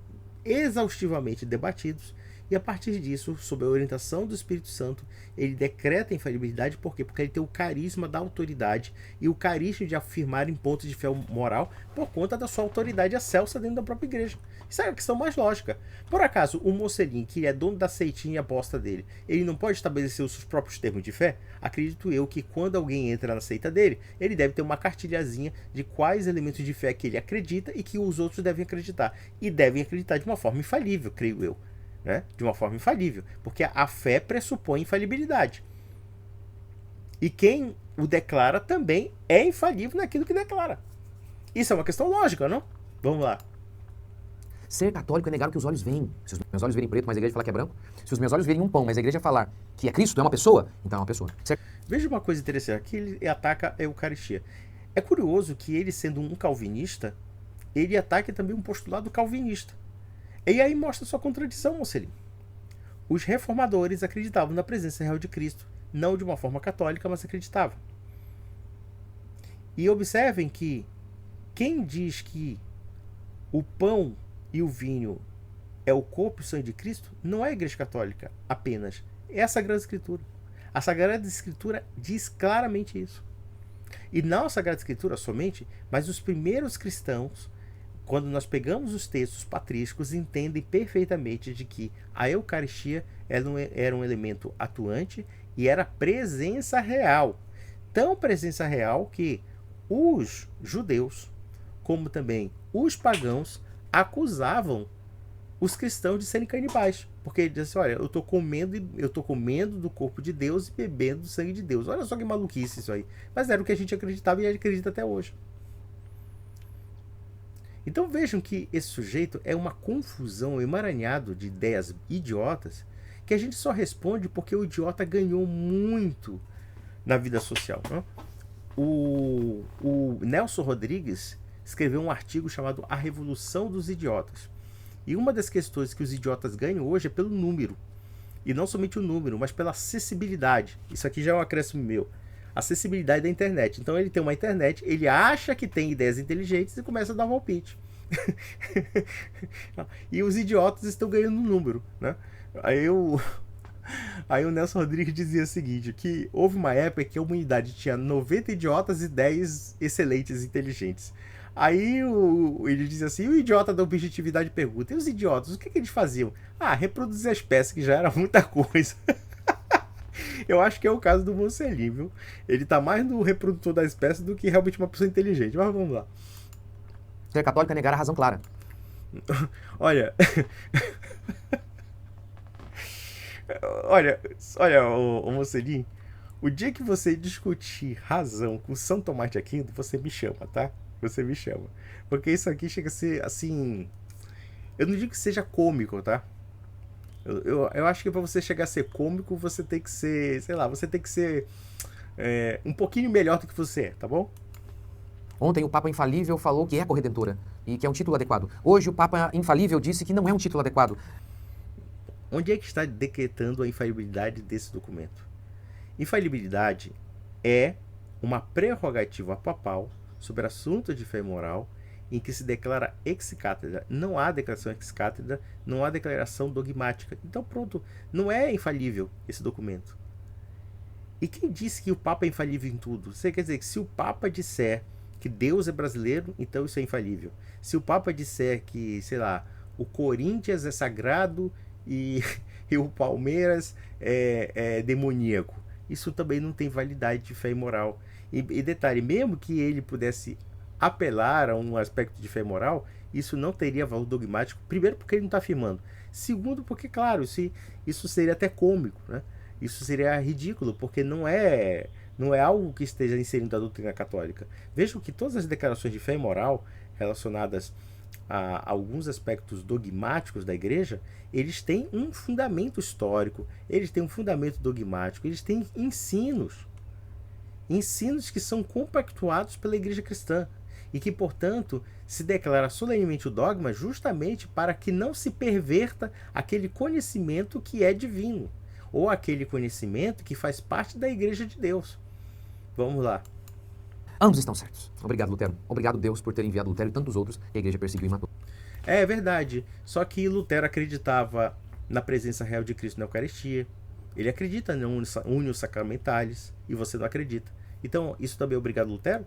exaustivamente debatidos, e a partir disso, sob a orientação do Espírito Santo, ele decreta a infalibilidade. Por quê? Porque ele tem o carisma da autoridade e o carisma de afirmar em pontos de fé moral por conta da sua autoridade excelsa dentro da própria igreja. Isso é a questão mais lógica. Por acaso, o Mocelin, que é dono da seitinha e aposta dele, ele não pode estabelecer os seus próprios termos de fé? Acredito eu que quando alguém entra na seita dele, ele deve ter uma cartilhazinha de quais elementos de fé que ele acredita e que os outros devem acreditar. E devem acreditar de uma forma infalível, creio eu. Né? De uma forma infalível, porque a fé pressupõe infalibilidade. E quem o declara também é infalível naquilo que declara. Isso é uma questão lógica, não? Vamos lá. Ser católico é negar o que os olhos veem. Se os meus olhos verem preto, mas a igreja falar que é branco. Se os meus olhos verem um pão, mas a igreja falar que é Cristo, é uma pessoa, então é uma pessoa. Veja uma coisa interessante, aqui ele ataca a Eucaristia. É curioso que ele, sendo um calvinista, ele ataca também um postulado calvinista. E aí mostra sua contradição, Mocelin. Os reformadores acreditavam na presença real de Cristo, não de uma forma católica, mas acreditavam. E observem que quem diz que o pão e o vinho é o corpo e o sangue de Cristo não é a Igreja Católica apenas, é a Sagrada Escritura. A Sagrada Escritura diz claramente isso. E não a Sagrada Escritura somente, mas os primeiros cristãos, quando nós pegamos os textos patrísticos, entendem perfeitamente de que a Eucaristia era um elemento atuante e era presença real. Tão presença real que os judeus, como também os pagãos, acusavam os cristãos de serem canibais. Porque eles diziam assim, olha, eu estou comendo do corpo de Deus e bebendo do sangue de Deus. Olha só que maluquice isso aí. Mas era o que a gente acreditava e a gente acredita até hoje. Então vejam que esse sujeito é uma confusão, um emaranhado de ideias idiotas que a gente só responde porque o idiota ganhou muito na vida social. Né? O Nelson Rodrigues escreveu um artigo chamado A Revolução dos Idiotas. E uma das questões que os idiotas ganham hoje é pelo número. E não somente o número, mas pela acessibilidade. Isso aqui já é um acréscimo meu. Acessibilidade da internet. Então ele tem uma internet, ele acha que tem ideias inteligentes e começa a dar palpite. E os idiotas estão ganhando número, né? Aí o Nelson Rodrigues dizia o seguinte, que houve uma época que a humanidade tinha 90 idiotas e 10 excelentes inteligentes. Aí ele diz assim, o idiota da objetividade pergunta, e os idiotas, o que eles faziam? Reproduzir a espécie, que já era muita coisa. Eu acho que é o caso do Mocelin, viu? Ele tá mais no reprodutor da espécie do que realmente uma pessoa inteligente. Mas vamos lá. Ser católico é negar a razão clara. Olha, o Mocelin, o dia que você discutir razão com São Tomás de Aquino, você me chama, tá? Você me chama. Porque isso aqui chega a ser, assim... Eu não digo que seja cômico, tá? Eu acho que para você chegar a ser cômico, você tem que ser, sei lá, você tem que ser um pouquinho melhor do que você é, tá bom? Ontem o Papa Infalível falou que é a corredentora e que é um título adequado. Hoje o Papa Infalível disse que não é um título adequado. Onde é que está decretando a infalibilidade desse documento? Infalibilidade é uma prerrogativa papal sobre assuntos de fé e moral em que se declara ex cátedra. Não há declaração ex cátedra, não há declaração dogmática. Então pronto, não é infalível esse documento. E quem disse que o Papa é infalível em tudo? Você quer dizer que se o Papa disser que Deus é brasileiro, então isso é infalível. Se o Papa disser que, sei lá, o Corinthians é sagrado e o Palmeiras é demoníaco, isso também não tem validade de fé e moral. E detalhe, mesmo que ele pudesse apelar a um aspecto de fé e moral, isso não teria valor dogmático. Primeiro, porque ele não está afirmando. Segundo, porque, claro, isso seria até cômico, né? Isso seria ridículo, porque não é algo que esteja inserido na doutrina católica. Vejam que todas as declarações de fé e moral relacionadas a alguns aspectos dogmáticos da igreja, eles têm um fundamento histórico, eles têm um fundamento dogmático, eles têm ensinos. Ensinos que são compactuados pela Igreja Cristã e que, portanto, se declara solenemente o dogma justamente para que não se perverta aquele conhecimento que é divino, ou aquele conhecimento que faz parte da Igreja de Deus. Vamos lá. Ambos estão certos. Obrigado, Lutero. Obrigado, Deus, por ter enviado Lutero e tantos outros que a igreja perseguiu e matou. É verdade. Só que Lutero acreditava na presença real de Cristo na Eucaristia. Ele acredita no Unio Sacramentalis e você não acredita. Então, isso também é obrigado Lutero?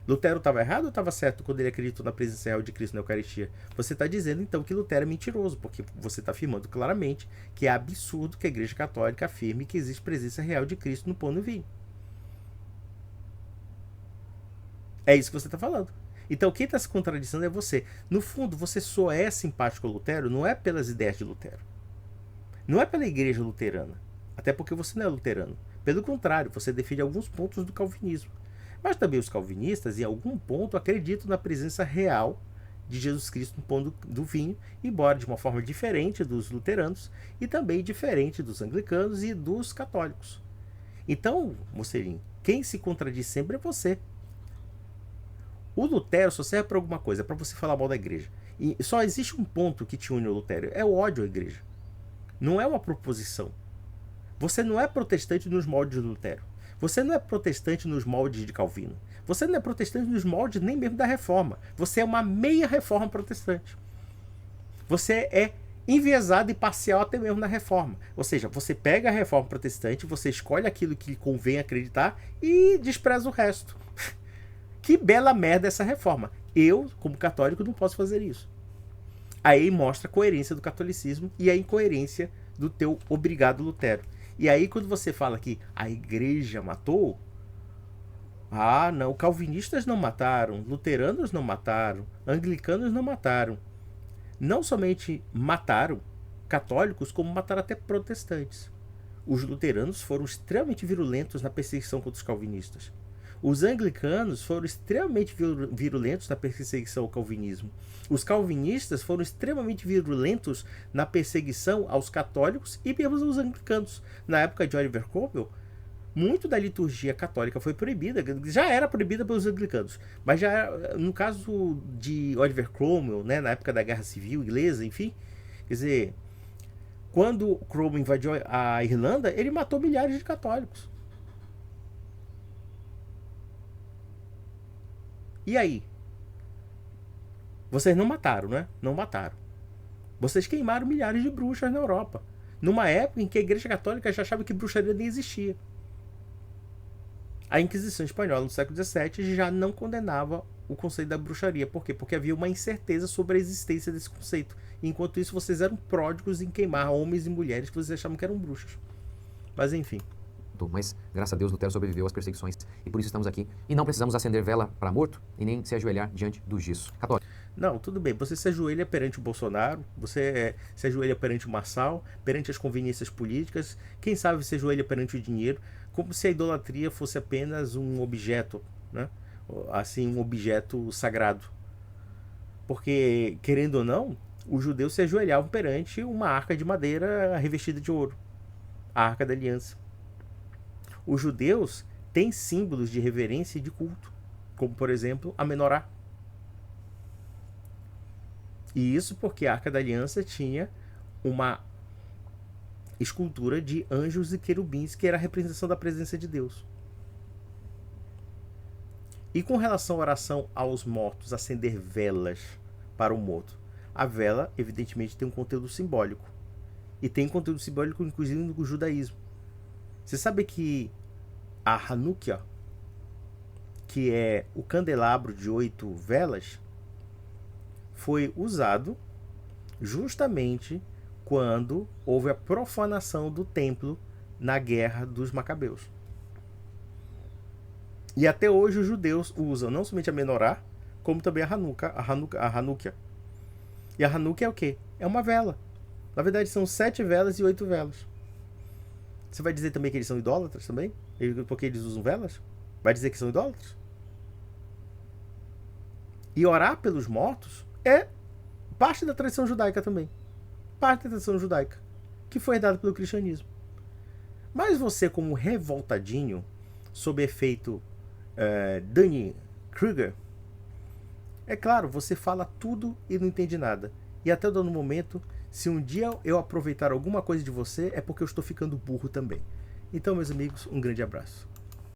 Lutero estava errado ou estava certo quando ele acreditou na presença real de Cristo na Eucaristia? Você está dizendo, então, que Lutero é mentiroso, porque você está afirmando claramente que é absurdo que a Igreja Católica afirme que existe presença real de Cristo no pão e no vinho. É isso que você está falando. Então, quem está se contradizendo é você. No fundo, você só é simpático a Lutero não é pelas ideias de Lutero. Não é pela igreja luterana. Até porque você não é luterano. Pelo contrário, você defende alguns pontos do calvinismo. Mas também os calvinistas, em algum ponto, acreditam na presença real de Jesus Cristo no pão do vinho, embora de uma forma diferente dos luteranos e também diferente dos anglicanos e dos católicos. Então, Mocelinho, quem se contradiz sempre é você. O Lutero só serve para alguma coisa, para você falar mal da igreja. E só existe um ponto que te une ao Lutero, é o ódio à igreja. Não é uma proposição. Você não é protestante nos moldes de Lutero. Você não é protestante nos moldes de Calvino. Você não é protestante nos moldes nem mesmo da Reforma. Você é uma meia Reforma protestante. Você é enviesado e parcial até mesmo na Reforma. Ou seja, você pega a Reforma protestante, você escolhe aquilo que lhe convém acreditar e despreza o resto. Que bela merda essa reforma. Eu, como católico, não posso fazer isso. Aí mostra a coerência do catolicismo e a incoerência do teu obrigado Lutero. E aí quando você fala que a igreja matou, ah, não, calvinistas não mataram, luteranos não mataram, anglicanos não mataram. Não somente mataram católicos, como mataram até protestantes. Os luteranos foram extremamente virulentos na perseguição contra os calvinistas. Os anglicanos foram extremamente virulentos na perseguição ao calvinismo. Os calvinistas foram extremamente virulentos na perseguição aos católicos e mesmo aos anglicanos. Na época de Oliver Cromwell, muito da liturgia católica foi proibida, já era proibida pelos anglicanos, mas já no caso de Oliver Cromwell, né, na época da Guerra Civil Inglesa, enfim, quer dizer, quando Cromwell invadiu a Irlanda, ele matou milhares de católicos. E aí? Vocês não mataram, né? Não mataram. Vocês queimaram milhares de bruxas na Europa. Numa época em que a Igreja Católica já achava que bruxaria nem existia. A Inquisição Espanhola, no século XVII, já não condenava o conceito da bruxaria. Por quê? Porque havia uma incerteza sobre a existência desse conceito. Enquanto isso, vocês eram pródigos em queimar homens e mulheres que vocês achavam que eram bruxas. Mas enfim. Mas, graças a Deus, Lutero sobreviveu às perseguições e por isso estamos aqui. E não precisamos acender vela para morto e nem se ajoelhar diante do gesso. Católico. Não, tudo bem. Você se ajoelha perante o Bolsonaro, você se ajoelha perante o Marçal, perante as conveniências políticas, quem sabe se ajoelha perante o dinheiro, como se a idolatria fosse apenas um objeto, né? Assim, um objeto sagrado. Porque, querendo ou não, os judeus se ajoelhavam perante uma arca de madeira revestida de ouro, a Arca da Aliança. Os judeus têm símbolos de reverência e de culto, como, por exemplo, a menorá. E isso porque a Arca da Aliança tinha uma escultura de anjos e querubins, que era a representação da presença de Deus. E com relação à oração aos mortos, acender velas para o morto, a vela, evidentemente, tem um conteúdo simbólico. E tem conteúdo simbólico, inclusive, no judaísmo. Você sabe que a Hanukkah, que é o candelabro de 8 velas, foi usado justamente quando houve a profanação do templo na Guerra dos Macabeus. E até hoje os judeus usam não somente a menorá, como também a Hanukkah. E a Hanukkah é o quê? É uma vela. Na verdade são 7 velas e 8 velas. Você vai dizer também que eles são idólatras também? Porque eles usam velas? Vai dizer que são idólatras? E orar pelos mortos é parte da tradição judaica também. Parte da tradição judaica, que foi herdada pelo cristianismo. Mas você, como revoltadinho, sob efeito Dunning-Kruger, é claro, você fala tudo e não entende nada. E até o dado momento, se um dia eu aproveitar alguma coisa de você, é porque eu estou ficando burro também. Então, meus amigos, um grande abraço.